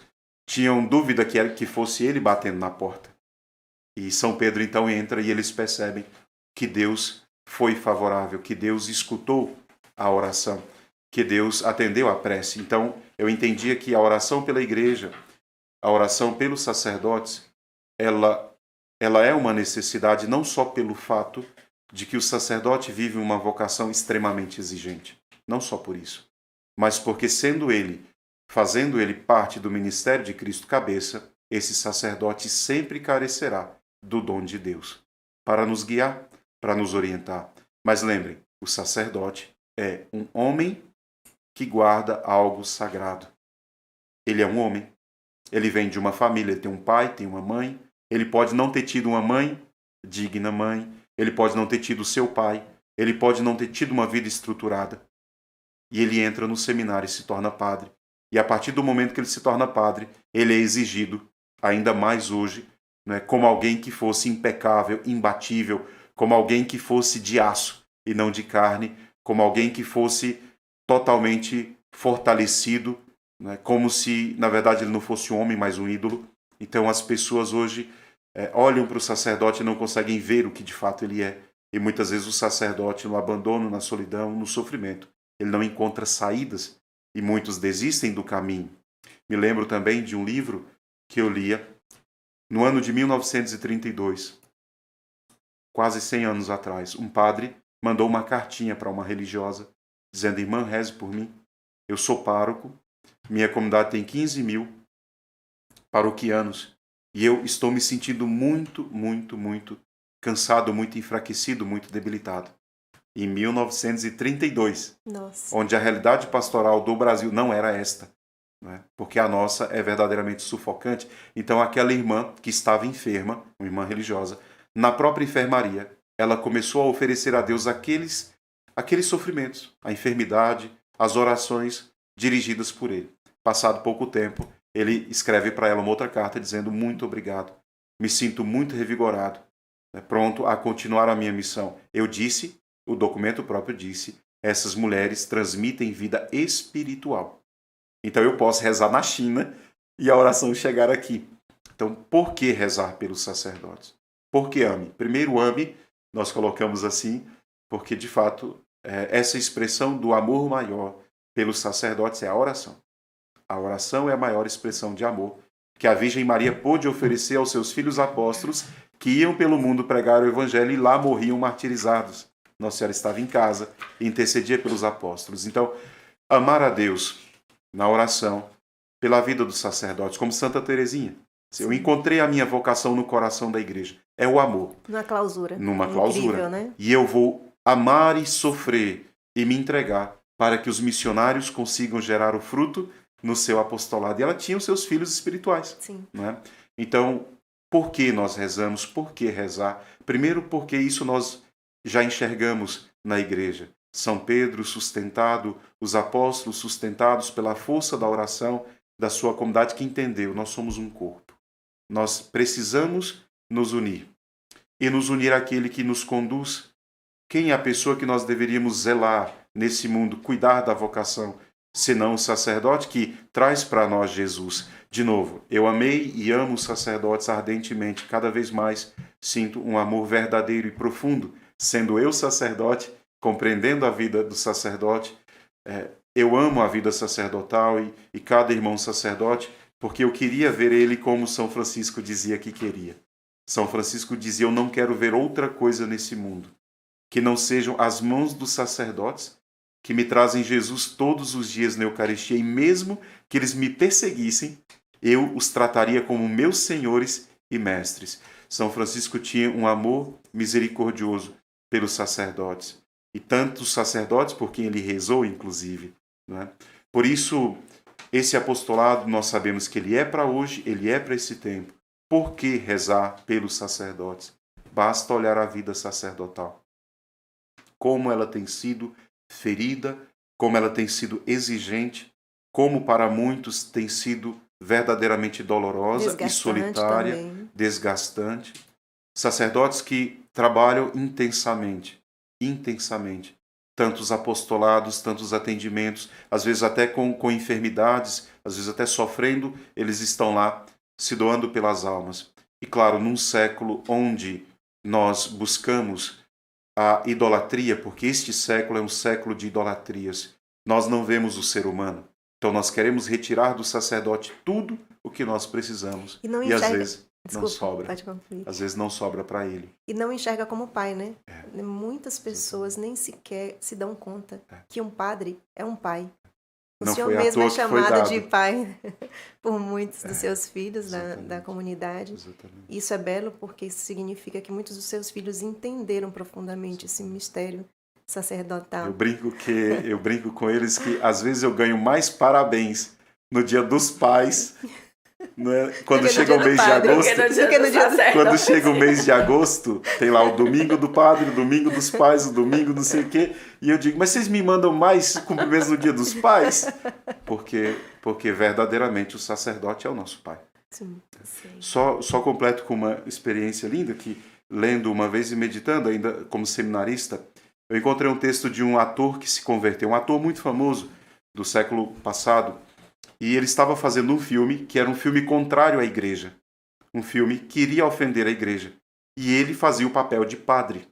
tinham dúvida que fosse ele batendo na porta. E São Pedro então entra e eles percebem que Deus foi favorável, que Deus escutou a oração, que Deus atendeu a prece. Então, eu entendia que a oração pela igreja, a oração pelos sacerdotes, ela é uma necessidade não só pelo fato de que o sacerdote vive uma vocação extremamente exigente. Não só por isso, mas porque fazendo ele parte do ministério de Cristo cabeça, esse sacerdote sempre carecerá do dom de Deus, para nos guiar, para nos orientar. Mas lembrem, o sacerdote é um homem que guarda algo sagrado. Ele é um homem. Ele vem de uma família, ele tem um pai, tem uma mãe. Ele pode não ter tido uma mãe, digna mãe. Ele pode não ter tido seu pai. Ele pode não ter tido uma vida estruturada. E ele entra no seminário e se torna padre. E a partir do momento que ele se torna padre, ele é exigido, ainda mais hoje, né, como alguém que fosse impecável, imbatível, como alguém que fosse de aço e não de carne, como alguém que fosse totalmente fortalecido, né, como se, na verdade, ele não fosse um homem, mas um ídolo. Então as pessoas hoje olham para o sacerdote e não conseguem ver o que de fato ele é. E muitas vezes o sacerdote, no abandono, na solidão, no sofrimento, ele não encontra saídas e muitos desistem do caminho. Me lembro também de um livro que eu lia no ano de 1932, quase 100 anos atrás. Um padre mandou uma cartinha para uma religiosa, dizendo: irmã, reze por mim. Eu sou pároco, minha comunidade tem 15 mil paroquianos e eu estou me sentindo muito cansado, muito enfraquecido, muito debilitado. Em 1932, Nossa. onde a realidade pastoral do Brasil não era esta, né? Porque a nossa é verdadeiramente sufocante. Então aquela irmã que estava enferma, uma irmã religiosa, na própria enfermaria, ela começou a oferecer a Deus aqueles sofrimentos, a enfermidade, as orações dirigidas por ele. Passado pouco tempo, ele escreve para ela uma outra carta dizendo: muito obrigado, me sinto muito revigorado, pronto a continuar a minha missão. Eu disse, o documento próprio disse, essas mulheres transmitem vida espiritual. Então eu posso rezar na China e a oração chegar aqui. Então, por que rezar pelos sacerdotes? Porque ame. Primeiro, ame, nós colocamos assim, porque de fato essa expressão do amor maior pelos sacerdotes é a oração. A oração é a maior expressão de amor que a Virgem Maria pôde oferecer aos seus filhos apóstolos que iam pelo mundo pregar o evangelho e lá morriam martirizados. Nossa Senhora estava em casa e intercedia pelos apóstolos. Então, amar a Deus na oração, pela vida dos sacerdotes, como Santa Teresinha. Eu encontrei a minha vocação no coração da igreja. É o amor. Numa clausura. Numa clausura. Incrível, né? E eu vou amar e sofrer e me entregar para que os missionários consigam gerar o fruto no seu apostolado. E ela tinha os seus filhos espirituais. Sim. Não é? Então, por que nós rezamos? Por que rezar? Primeiro, porque isso nós já enxergamos na igreja. São Pedro sustentado, os apóstolos sustentados pela força da oração da sua comunidade que entendeu, nós somos um corpo. Nós precisamos nos unir. E nos unir àquele que nos conduz. Quem é a pessoa que nós deveríamos zelar nesse mundo, cuidar da vocação, senão o sacerdote que traz para nós Jesus? De novo, eu amei e amo os sacerdotes ardentemente, cada vez mais sinto um amor verdadeiro e profundo, sendo eu sacerdote, compreendendo a vida do sacerdote. Eu amo a vida sacerdotal e cada irmão sacerdote, porque eu queria ver ele como São Francisco dizia que queria. São Francisco dizia: eu não quero ver outra coisa nesse mundo, que não sejam as mãos dos sacerdotes, que me trazem Jesus todos os dias na Eucaristia, e mesmo que eles me perseguissem, eu os trataria como meus senhores e mestres. São Francisco tinha um amor misericordioso pelos sacerdotes. E tantos sacerdotes por quem ele rezou, inclusive. Não é? Por isso, esse apostolado, nós sabemos que ele é para hoje, ele é para esse tempo. Por que rezar pelos sacerdotes? Basta olhar a vida sacerdotal. Como ela tem sido ferida, como ela tem sido exigente, como para muitos tem sido verdadeiramente dolorosa e solitária, também. Desgastante. Sacerdotes que trabalham intensamente, tantos apostolados, tantos atendimentos, às vezes até com enfermidades, às vezes até sofrendo, eles estão lá se doando pelas almas. E claro, num século onde nós buscamos a idolatria, porque este século é um século de idolatrias, nós não vemos o ser humano. Então nós queremos retirar do sacerdote tudo o que nós precisamos. E não às vezes Desculpa, sobra. pode concluir. Às vezes não sobra para ele. E não enxerga como pai, né? Muitas pessoas nem sequer se dão conta que um padre é um pai. O Não senhor foi à mesmo é toa que foi chamado dado. de pai por muitos dos seus filhos da exatamente. comunidade. Exatamente. Isso é belo porque isso significa que muitos dos seus filhos entenderam profundamente esse mistério sacerdotal. Eu brinco com eles que às vezes eu ganho mais parabéns no Dia dos Pais, né? Quando chega o mês de agosto. Quando chega o mês de agosto, tem lá o domingo do padre, o domingo dos pais, o domingo não sei o quê. E eu digo, mas vocês me mandam mais cumprimentos no Dia dos Pais? Porque verdadeiramente o sacerdote é o nosso pai. Sim. Só completo com uma experiência linda que, lendo uma vez e meditando ainda como seminarista, eu encontrei um texto de um ator que se converteu, um ator muito famoso do século passado, e ele estava fazendo um filme que era um filme contrário à igreja, um filme que iria ofender a igreja, e ele fazia o papel de padre.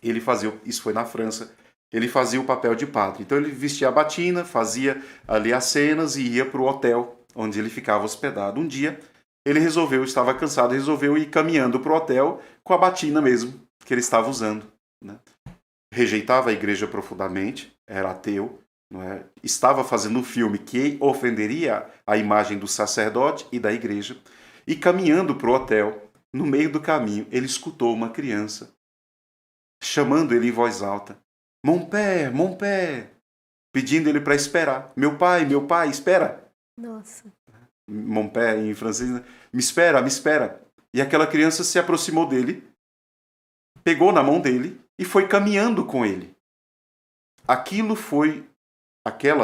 Isso foi na França, ele fazia o papel de padre. Então ele vestia a batina, fazia ali as cenas e ia para o hotel onde ele ficava hospedado. Um dia ele estava cansado, resolveu ir caminhando para o hotel com a batina mesmo que ele estava usando, né? Rejeitava a igreja profundamente, era ateu, não é? Estava fazendo um filme que ofenderia a imagem do sacerdote e da igreja, e caminhando para o hotel, no meio do caminho, ele escutou uma criança chamando ele em voz alta, Mon père, pedindo ele para esperar. Meu pai, espera. Nossa. Mon père, em francês, né? Me espera. E aquela criança se aproximou dele, pegou na mão dele, e foi caminhando com ele. Aquela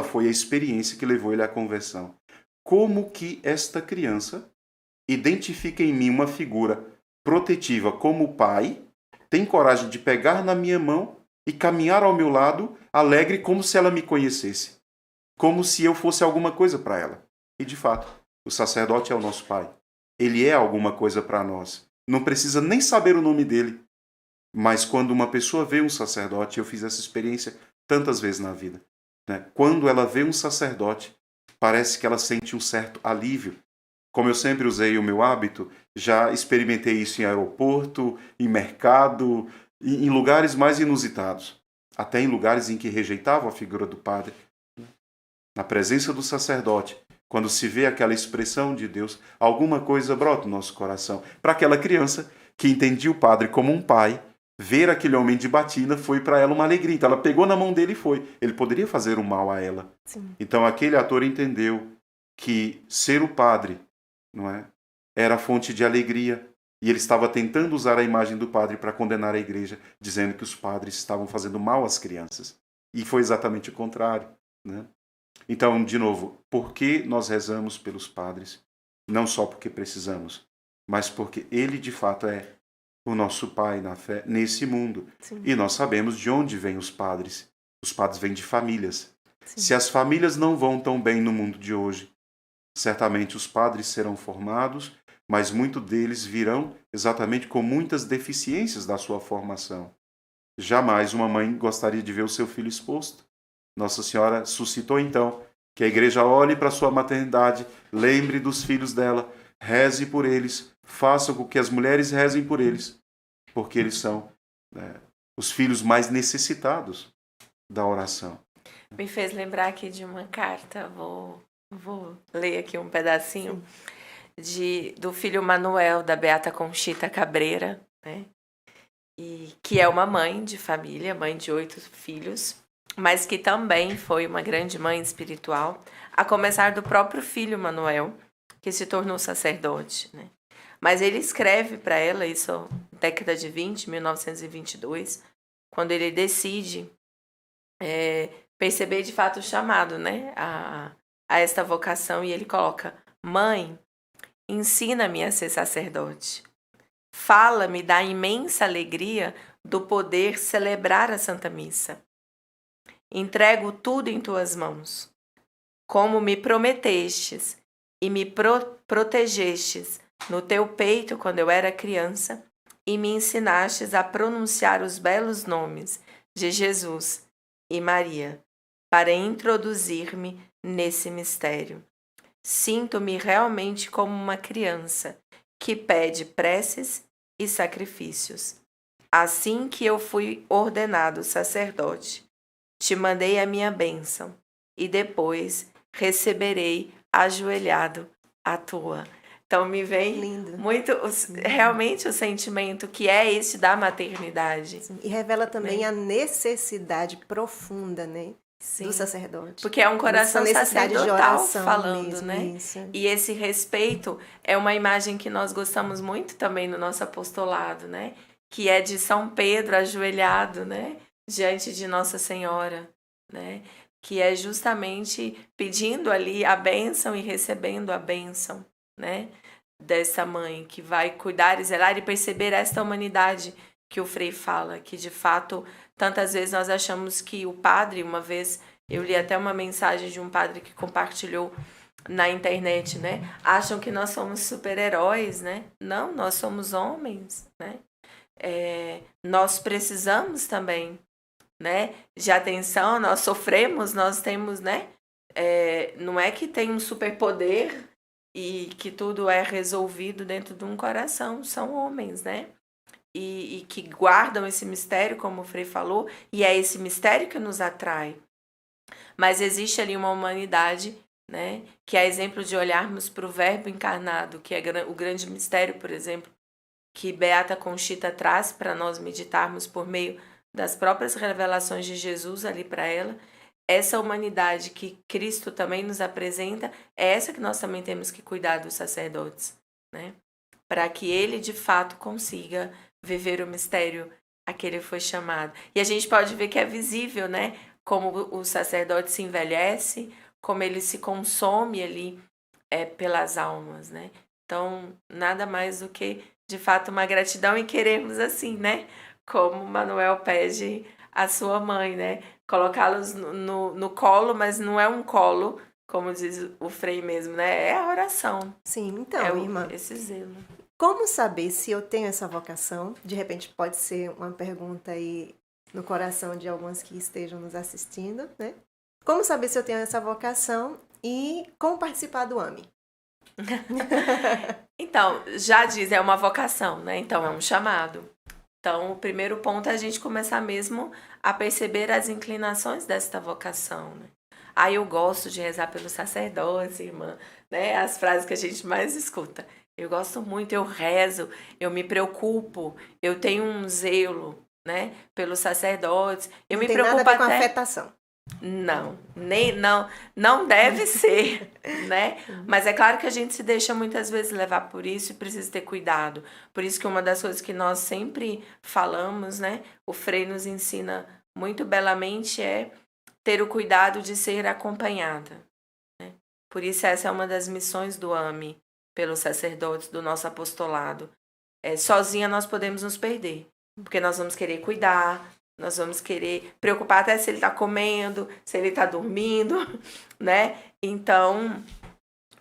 foi a experiência que levou ele à conversão. Como que esta criança identifica em mim uma figura protetiva como pai, tem coragem de pegar na minha mão e caminhar ao meu lado, alegre como se ela me conhecesse, como se eu fosse alguma coisa para ela. E de fato, o sacerdote é o nosso pai. Ele é alguma coisa para nós. Não precisa nem saber o nome dele. Mas quando uma pessoa vê um sacerdote, eu fiz essa experiência tantas vezes na vida, né? Quando ela vê um sacerdote, parece que ela sente um certo alívio. Como eu sempre usei o meu hábito, já experimentei isso em aeroporto, em mercado, em lugares mais inusitados. Até em lugares em que rejeitavam a figura do padre. Na presença do sacerdote, quando se vê aquela expressão de Deus, alguma coisa brota no nosso coração. Para aquela criança que entendia o padre como um pai, ver aquele homem de batina foi para ela uma alegria. Então ela pegou na mão dele e foi. Ele poderia fazer um mal a ela. Sim. Então aquele ator entendeu que ser o padre, não é, era fonte de alegria. E ele estava tentando usar a imagem do padre para condenar a igreja, dizendo que os padres estavam fazendo mal às crianças. E foi exatamente o contrário, né? Então, de novo, por que nós rezamos pelos padres? Não só porque precisamos, mas porque ele de fato é o nosso pai na fé nesse mundo. Sim. E nós sabemos de onde vêm os padres. Os padres vêm de famílias. Sim. Se as famílias não vão tão bem no mundo de hoje, certamente os padres serão formados, mas muitos deles virão exatamente com muitas deficiências da sua formação. Jamais uma mãe gostaria de ver o seu filho exposto. Nossa Senhora suscitou então que a igreja olhe para a sua maternidade, lembre dos filhos dela, reze por eles, faça com que as mulheres rezem por eles, porque eles são os filhos mais necessitados da oração. Me fez lembrar aqui de uma carta, vou ler aqui um pedacinho, do filho Manuel, da Beata Conchita Cabreira, né? E que é uma mãe de família, mãe de 8 filhos, mas que também foi uma grande mãe espiritual, a começar do próprio filho Manuel, que se tornou sacerdote, né? Mas ele escreve para ela, isso na década de 1922, quando ele decide perceber de fato o chamado, né, a esta vocação, e ele coloca: mãe, ensina-me a ser sacerdote. Fala-me da imensa alegria do poder celebrar a Santa Missa. Entrego tudo em tuas mãos. Como me prometestes e me protegestes no teu peito quando eu era criança, e me ensinastes a pronunciar os belos nomes de Jesus e Maria, para introduzir-me nesse mistério. Sinto-me realmente como uma criança que pede preces e sacrifícios. Assim que eu fui ordenado sacerdote, te mandei a minha bênção, e depois receberei ajoelhado a tua. Então me vem Lindo. muito realmente o sentimento que é esse da maternidade. Sim. E revela também a necessidade profunda, né? Sim. Do sacerdote. Porque é um coração sacerdotal falando, mesmo, né? Isso. E esse respeito é uma imagem que nós gostamos muito também no nosso apostolado, né? Que é de São Pedro ajoelhado, né? Diante de Nossa Senhora, né? Que é justamente pedindo ali a bênção e recebendo a bênção, né? Dessa mãe que vai cuidar e zelar e perceber esta humanidade que o Frei fala, que de fato tantas vezes nós achamos que o padre, uma vez eu li até uma mensagem de um padre que compartilhou na internet, né? Acham que nós somos super-heróis, né? Não, nós somos homens, né? Nós precisamos também, né? De atenção, nós sofremos, nós temos, né? Não é que tem um superpoder e que tudo é resolvido dentro de um coração, são homens, né? E que guardam esse mistério, como o Frei falou, e é esse mistério que nos atrai. Mas existe ali uma humanidade, né, que é exemplo de olharmos para o Verbo encarnado, que é o grande mistério, por exemplo, que Beata Conchita traz para nós meditarmos por meio das próprias revelações de Jesus ali para ela. Essa humanidade que Cristo também nos apresenta, é essa que nós também temos que cuidar dos sacerdotes, né, para que ele de fato consiga viver o mistério a que ele foi chamado. E a gente pode ver que é visível, né? Como o sacerdote se envelhece, como ele se consome ali pelas almas, né? Então, nada mais do que, de fato, uma gratidão e queremos assim, né? Como Manuel pede a sua mãe, né? Colocá-los no colo, mas não é um colo, como diz o Frei mesmo, né? É a oração. Sim, então, irmã. Esse zelo. Como saber se eu tenho essa vocação? De repente pode ser uma pergunta aí no coração de alguns que estejam nos assistindo, né? Como saber se eu tenho essa vocação e como participar do AME? Então, já diz, é uma vocação, né? Então, é um chamado. Então, o primeiro ponto é a gente começar mesmo a perceber as inclinações desta vocação, né? Aí eu gosto de rezar pelos sacerdotes, irmã, né? As frases que a gente mais escuta. Eu gosto muito, eu rezo, eu me preocupo, eu tenho um zelo, né, pelos sacerdotes. Eu me preocupo nada a ver com até afetação. Não deve ser, né? Mas é claro que a gente se deixa muitas vezes levar por isso e precisa ter cuidado. Por isso que uma das coisas que nós sempre falamos, né, o Frei nos ensina muito belamente é ter o cuidado de ser acompanhada, né? Por isso essa é uma das missões do AME, pelos sacerdotes do nosso apostolado. Sozinha nós podemos nos perder, porque nós vamos querer cuidar, nós vamos querer preocupar até se ele está comendo, se ele está dormindo, né? Então,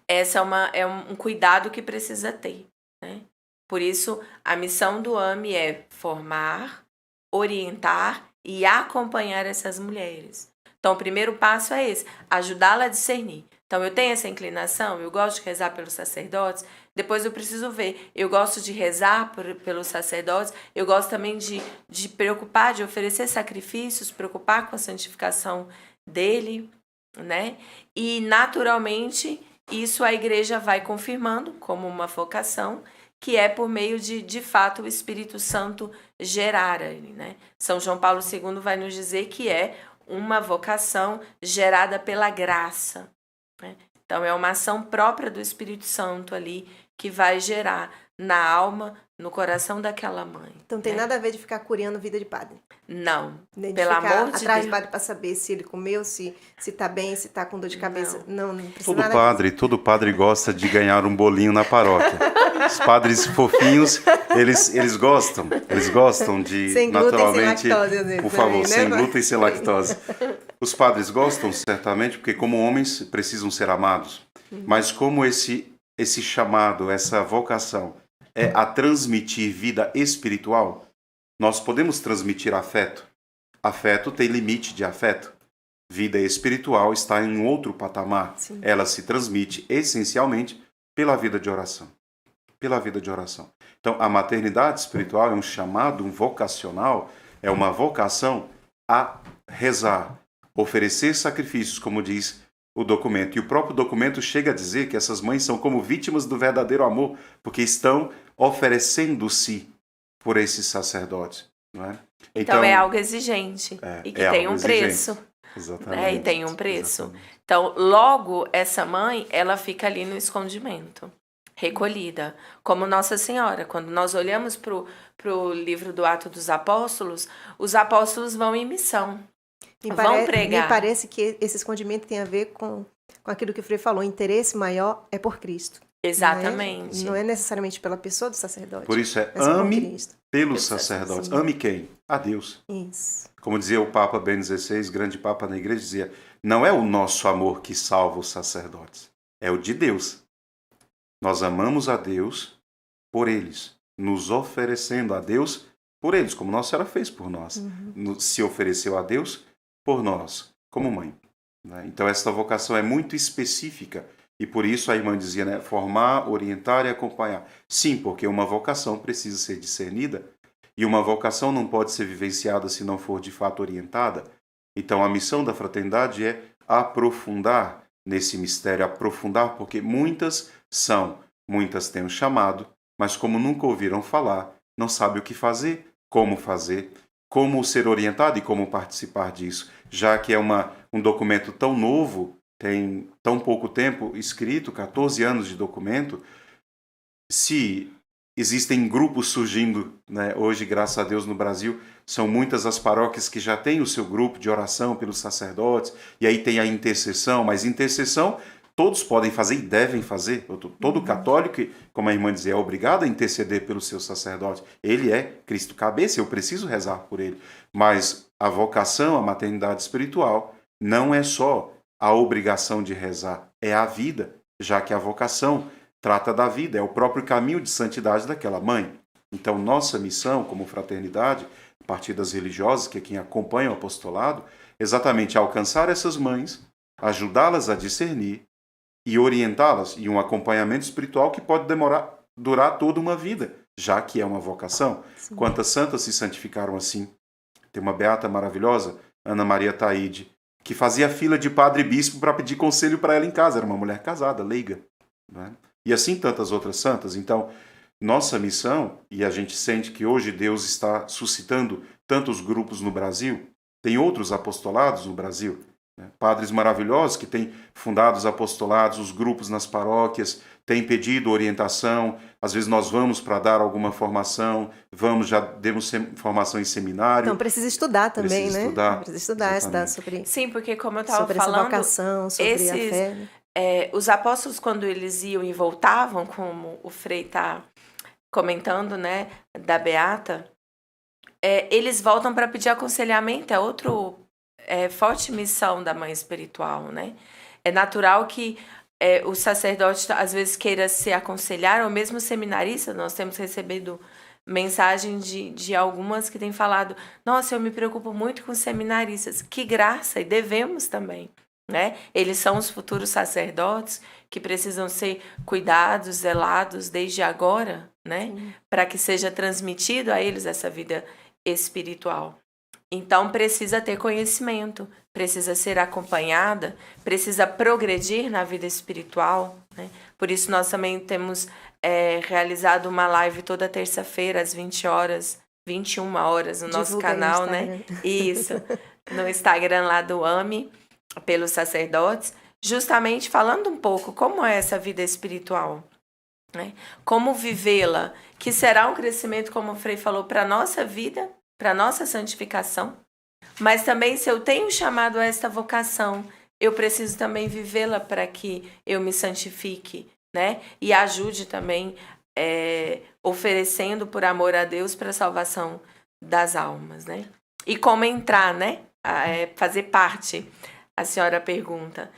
essa é um cuidado que precisa ter, né? Por isso, a missão do AME é formar, orientar e acompanhar essas mulheres. Então, o primeiro passo é esse, ajudá-la a discernir. Então, eu tenho essa inclinação, eu gosto de rezar pelos sacerdotes, depois eu preciso ver, eu gosto de rezar pelos sacerdotes, eu gosto também de preocupar, de oferecer sacrifícios, preocupar com a santificação dele, né? E, naturalmente, isso a igreja vai confirmando como uma vocação, que é por meio de fato, o Espírito Santo gerar ele, né? São João Paulo II vai nos dizer que é uma vocação gerada pela graça, né? Então, é uma ação própria do Espírito Santo ali que vai gerar na alma, no coração daquela mãe. Então, tem nada a ver de ficar curiando vida de padre. Não, Nem pelo de ficar amor de atrás Deus. de padre para saber se ele comeu, se tá bem, se tá com dor de cabeça. Não precisa Todo padre gosta de ganhar um bolinho na paróquia. Os padres fofinhos, eles gostam de, sem glúten, naturalmente, sem lactose, às vezes, por favor, também, né, sem pai? glúten e sem lactose. Os padres gostam, certamente, porque como homens precisam ser amados. Mas como esse chamado, essa vocação é a transmitir vida espiritual, nós podemos transmitir afeto. Afeto tem limite de afeto. Vida espiritual está em um outro patamar. Sim. Ela se transmite essencialmente pela vida de oração. pela vida de oração. Então, a maternidade espiritual é um chamado, um vocacional, é uma vocação a rezar, oferecer sacrifícios, como diz o documento. E o próprio documento chega a dizer que essas mães são como vítimas do verdadeiro amor, porque estão oferecendo-se por esses sacerdotes. Não é? Então é algo exigente e que tem um preço. Exatamente. E tem um preço. Exatamente. Então, logo, essa mãe, ela fica ali no escondimento, recolhida. Como Nossa Senhora. Quando nós olhamos para o livro do Atos dos Apóstolos, os apóstolos vão em missão. Vão pregar. Me parece que esse escondimento tem a ver com aquilo que o Frei falou. O interesse maior é por Cristo. Exatamente. Não é necessariamente pela pessoa do sacerdote. Por isso ame pelos sacerdotes. Ame quem? A Deus. Isso. Como dizia o Papa Bento XVI, grande Papa na igreja, dizia, não é o nosso amor que salva os sacerdotes, é o de Deus. Nós amamos a Deus por eles, nos oferecendo a Deus por eles, como Nossa Senhora fez por nós. Se ofereceu a Deus por nós, como mãe. Então, essa vocação é muito específica. E por isso a irmã dizia, né, formar, orientar e acompanhar. Sim, porque uma vocação precisa ser discernida e uma vocação não pode ser vivenciada se não for de fato orientada. Então a missão da fraternidade é aprofundar nesse mistério, aprofundar, porque muitas têm um chamado, mas como nunca ouviram falar, não sabem o que fazer, como ser orientado e como participar disso, já que é um documento tão novo, tem tão pouco tempo escrito, 14 anos de documento. Se existem grupos surgindo, né, hoje, graças a Deus, no Brasil, são muitas as paróquias que já têm o seu grupo de oração pelos sacerdotes, e aí tem a intercessão, mas intercessão todos podem fazer e devem fazer. Todo católico, como a irmã dizia, é obrigado a interceder pelo seu sacerdote. Ele é Cristo cabeça, eu preciso rezar por ele. Mas a vocação, a maternidade espiritual, não é só a obrigação de rezar, é a vida, já que a vocação trata da vida, é o próprio caminho de santidade daquela mãe. Então, nossa missão como fraternidade, a partir das religiosas, que é quem acompanha o apostolado, exatamente alcançar essas mães, ajudá-las a discernir e orientá-las em um acompanhamento espiritual que pode durar toda uma vida, já que é uma vocação. Sim. Quantas santas se santificaram assim? Tem uma beata maravilhosa, Ana Maria Taide, que fazia fila de padre e bispo para pedir conselho para ela em casa. Era uma mulher casada, leiga. Né? E assim tantas outras santas. Então, nossa missão, e a gente sente que hoje Deus está suscitando tantos grupos no Brasil, tem outros apostolados no Brasil, né? Padres maravilhosos que têm fundado os apostolados, os grupos nas paróquias, têm pedido orientação. Às vezes nós vamos para dar alguma formação, já demos formação em seminário. Então precisa estudar também, precisa né? Estudar, precisa estudar sobre... Sim, porque como eu estava falando... Sobre essa vocação, sobre a fé, né? Os apóstolos, quando eles iam e voltavam, como o Frei está comentando, né, da Beata, eles voltam para pedir aconselhamento. É outra forte missão da mãe espiritual, né? É natural que o sacerdote, às vezes, queira se aconselhar, ou mesmo seminarista. Nós temos recebido mensagem de algumas que têm falado, nossa, eu me preocupo muito com seminaristas. Que graça, e devemos também. Né? Eles são os futuros sacerdotes que precisam ser cuidados, zelados desde agora, né? Para que seja transmitido a eles essa vida espiritual. Então precisa ter conhecimento, precisa ser acompanhada, precisa progredir na vida espiritual, né? Por isso nós também temos realizado uma live toda terça-feira às 21 horas no nosso canal, né? Isso, no Instagram lá do AME, pelos sacerdotes, justamente falando um pouco como é essa vida espiritual, né? Como vivê-la, que será um crescimento, como o Frei falou, para a nossa vida, para a nossa santificação, mas também se eu tenho chamado a esta vocação, eu preciso também vivê-la para que eu me santifique, né? E ajude também, oferecendo por amor a Deus para a salvação das almas, né? E como entrar, né? Fazer parte. A senhora pergunta.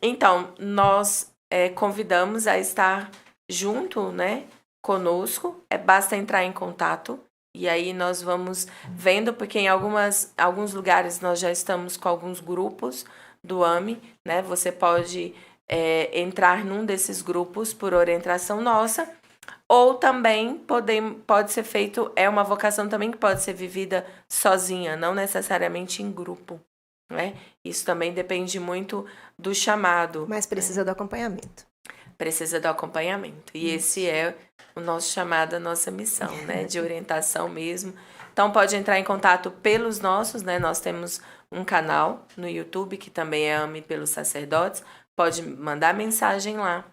Então, nós convidamos a estar junto, né, conosco. Basta entrar em contato. E aí nós vamos vendo, porque em alguns lugares nós já estamos com alguns grupos do AME, né? Você pode entrar num desses grupos por orientação nossa, ou também pode ser feito, é uma vocação também que pode ser vivida sozinha, não necessariamente em grupo, né? Isso também depende muito do chamado. Mas precisa do acompanhamento. Precisa do acompanhamento. E esse é o nosso chamado, a nossa missão, né? De orientação mesmo. Então, pode entrar em contato pelos nossos, né? Nós temos um canal no YouTube, que também é Ame pelos Sacerdotes. Pode mandar mensagem lá.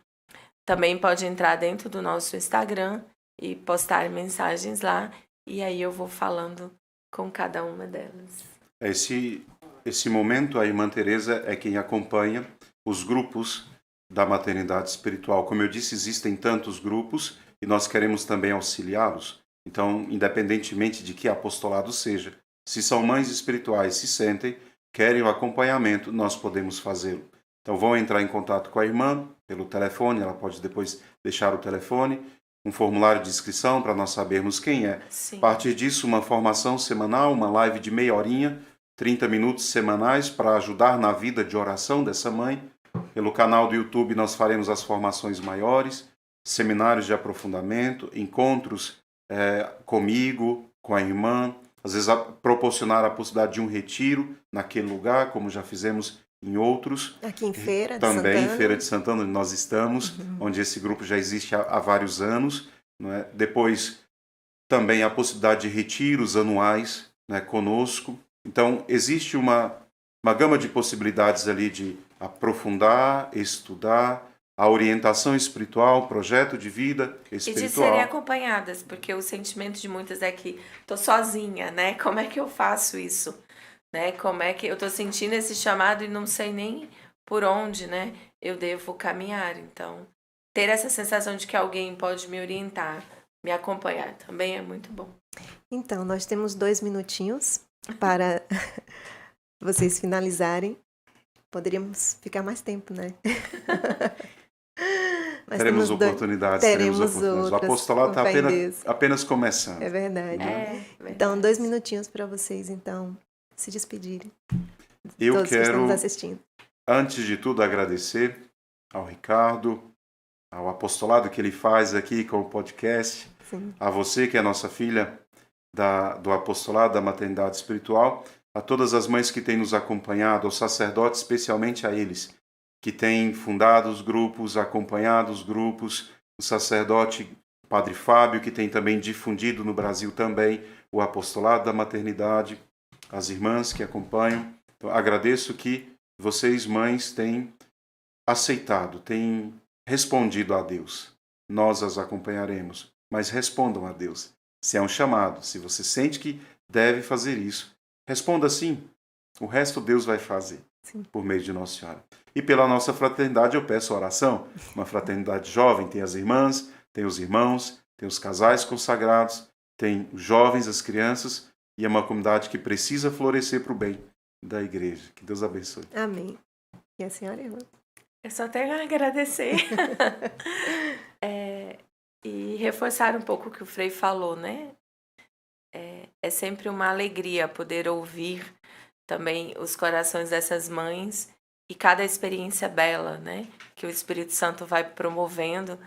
Também pode entrar dentro do nosso Instagram e postar mensagens lá. E aí eu vou falando com cada uma delas. Esse momento, a irmã Teresa é quem acompanha os grupos da maternidade espiritual. Como eu disse, existem tantos grupos e nós queremos também auxiliá-los. Então, independentemente de que apostolado seja, se são mães espirituais, se sentem, querem o acompanhamento, nós podemos fazê-lo. Então, vão entrar em contato com a irmã pelo telefone, ela pode depois deixar o telefone, um formulário de inscrição para nós sabermos quem é. Sim. A partir disso, uma formação semanal, uma live de meia horinha, 30 minutos semanais para ajudar na vida de oração dessa mãe. Pelo canal do YouTube nós faremos as formações maiores, seminários de aprofundamento, encontros comigo, com a irmã, às vezes proporcionar a possibilidade de um retiro naquele lugar, como já fizemos em outros. Aqui em Feira de Também Santana. em Feira de Santana, onde nós estamos, onde esse grupo já existe há vários anos. Não é? Depois, também a possibilidade de retiros anuais, né, conosco. Então, existe uma gama de possibilidades ali de aprofundar, estudar, a orientação espiritual, projeto de vida espiritual. E de serem acompanhadas, porque o sentimento de muitas é que tô sozinha, né? Como é que eu faço isso? Né? Como é que eu tô sentindo esse chamado e não sei nem por onde, né? Eu devo caminhar. Então, ter essa sensação de que alguém pode me orientar, me acompanhar, também é muito bom. Então, nós temos 2 minutinhos para vocês finalizarem. Poderíamos ficar mais tempo, né? Mas teremos oportunidades. O apostolado está apenas começando. É verdade. Verdade. Então, 2 minutinhos para vocês, então, se despedirem. Eu todos quero, que estão nos assistindo. Antes de tudo, agradecer ao Ricardo, ao apostolado que ele faz aqui com o podcast, Sim. a você que é nossa filha do apostolado da maternidade espiritual, a todas as mães que têm nos acompanhado, aos sacerdotes, especialmente a eles, que têm fundado os grupos, acompanhado os grupos, o sacerdote Padre Fábio, que tem também difundido no Brasil também o apostolado da maternidade, as irmãs que acompanham. Então, agradeço que vocês, mães, têm aceitado, têm respondido a Deus. Nós as acompanharemos, mas respondam a Deus. Se é um chamado, se você sente que deve fazer isso, responda sim. O resto Deus vai fazer. Sim. Por meio de Nossa Senhora. E pela nossa fraternidade eu peço oração. Uma fraternidade jovem, tem as irmãs, tem os irmãos, tem os casais consagrados, tem os jovens, as crianças, e é uma comunidade que precisa florescer para o bem da igreja. Que Deus abençoe. Amém. E a senhora, irmã? Eu só tenho a agradecer. E reforçar um pouco o que o Frei falou, né? É sempre uma alegria poder ouvir também os corações dessas mães e cada experiência bela, né? Que o Espírito Santo vai promovendo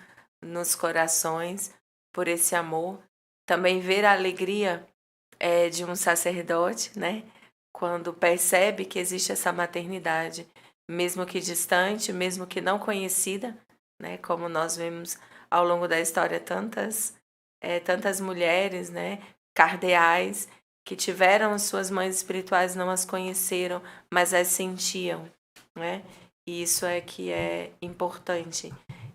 nos corações por esse amor. Também ver a alegria de um sacerdote, né? Quando percebe que existe essa maternidade, mesmo que distante, mesmo que não conhecida, né? Como nós vemos ao longo da história tantas mulheres, né? Cardeais, que tiveram suas mães espirituais, não as conheceram, mas as sentiam, né? E isso é que é importante.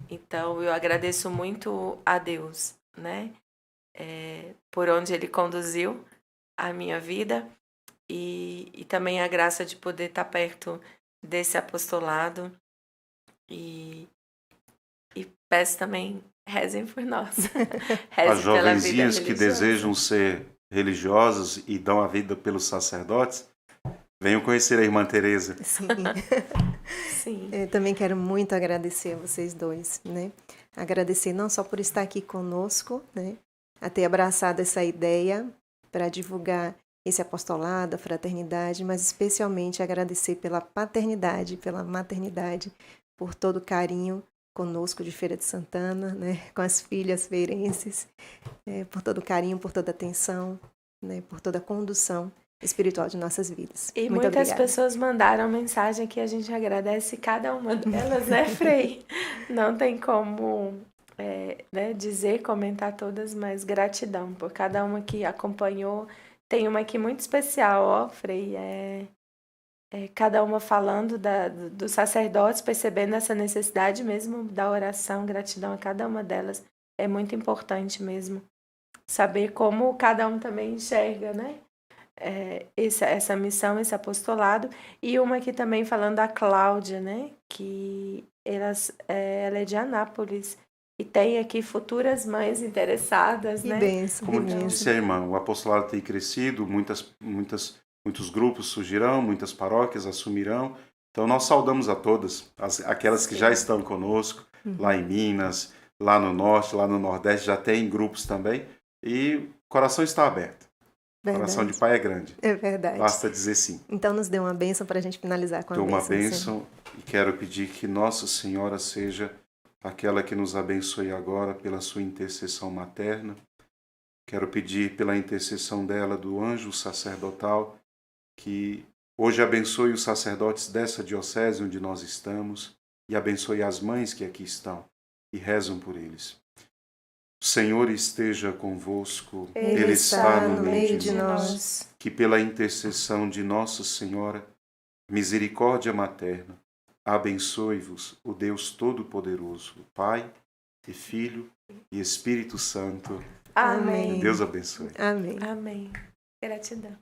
Então, eu agradeço muito a Deus, né? Por onde Ele conduziu a minha vida e também a graça de poder estar perto desse apostolado e peço também, rezem por nós. As jovenzinhas que desejam ser religiosas e dão a vida pelos sacerdotes, venham conhecer a irmã Teresa. Sim. Sim. Eu também quero muito agradecer a vocês dois, né? Agradecer não só por estar aqui conosco, né? A ter abraçado essa ideia para divulgar esse apostolado, a fraternidade, mas especialmente agradecer pela paternidade, pela maternidade por todo o carinho conosco de Feira de Santana, né? Com as filhas feirenses, por todo o carinho, por toda a atenção, né? Por toda a condução espiritual de nossas vidas. E Muito muitas obrigada. pessoas mandaram mensagem que a gente agradece cada uma delas, né, Frei? Não tem como né, dizer, comentar todas, mas gratidão por cada uma que acompanhou. Tem uma aqui muito especial, ó, Frei, cada uma falando dos sacerdotes, percebendo essa necessidade mesmo da oração, gratidão a cada uma delas. É muito importante mesmo saber como cada um também enxerga, né? Essa missão, esse apostolado. E uma aqui também falando da Cláudia, né? Que ela é de Anápolis e tem aqui futuras mães interessadas, Que né? bênção, que Como bênção. disse a irmã, o apostolado tem crescido, muitos grupos surgirão, muitas paróquias assumirão. Então nós saudamos a todas, aquelas que já estão conosco, lá em Minas, lá no Norte, lá no Nordeste, já tem grupos também. E o coração está aberto. O coração de pai é grande. É verdade. Basta dizer sim. Então nos dê uma bênção para a gente finalizar com a Dou bênção. uma bênção e quero pedir que Nossa Senhora seja aquela que nos abençoe agora pela sua intercessão materna. Quero pedir pela intercessão dela, do anjo sacerdotal, que hoje abençoe os sacerdotes dessa diocese onde nós estamos e abençoe as mães que aqui estão e rezam por eles. O Senhor esteja convosco, Ele está no meio de nós. Que pela intercessão de Nossa Senhora, misericórdia materna, abençoe-vos o Deus Todo-Poderoso, o Pai, e Filho e Espírito Santo. Amém. Deus abençoe. Amém. Amém. Gratidão.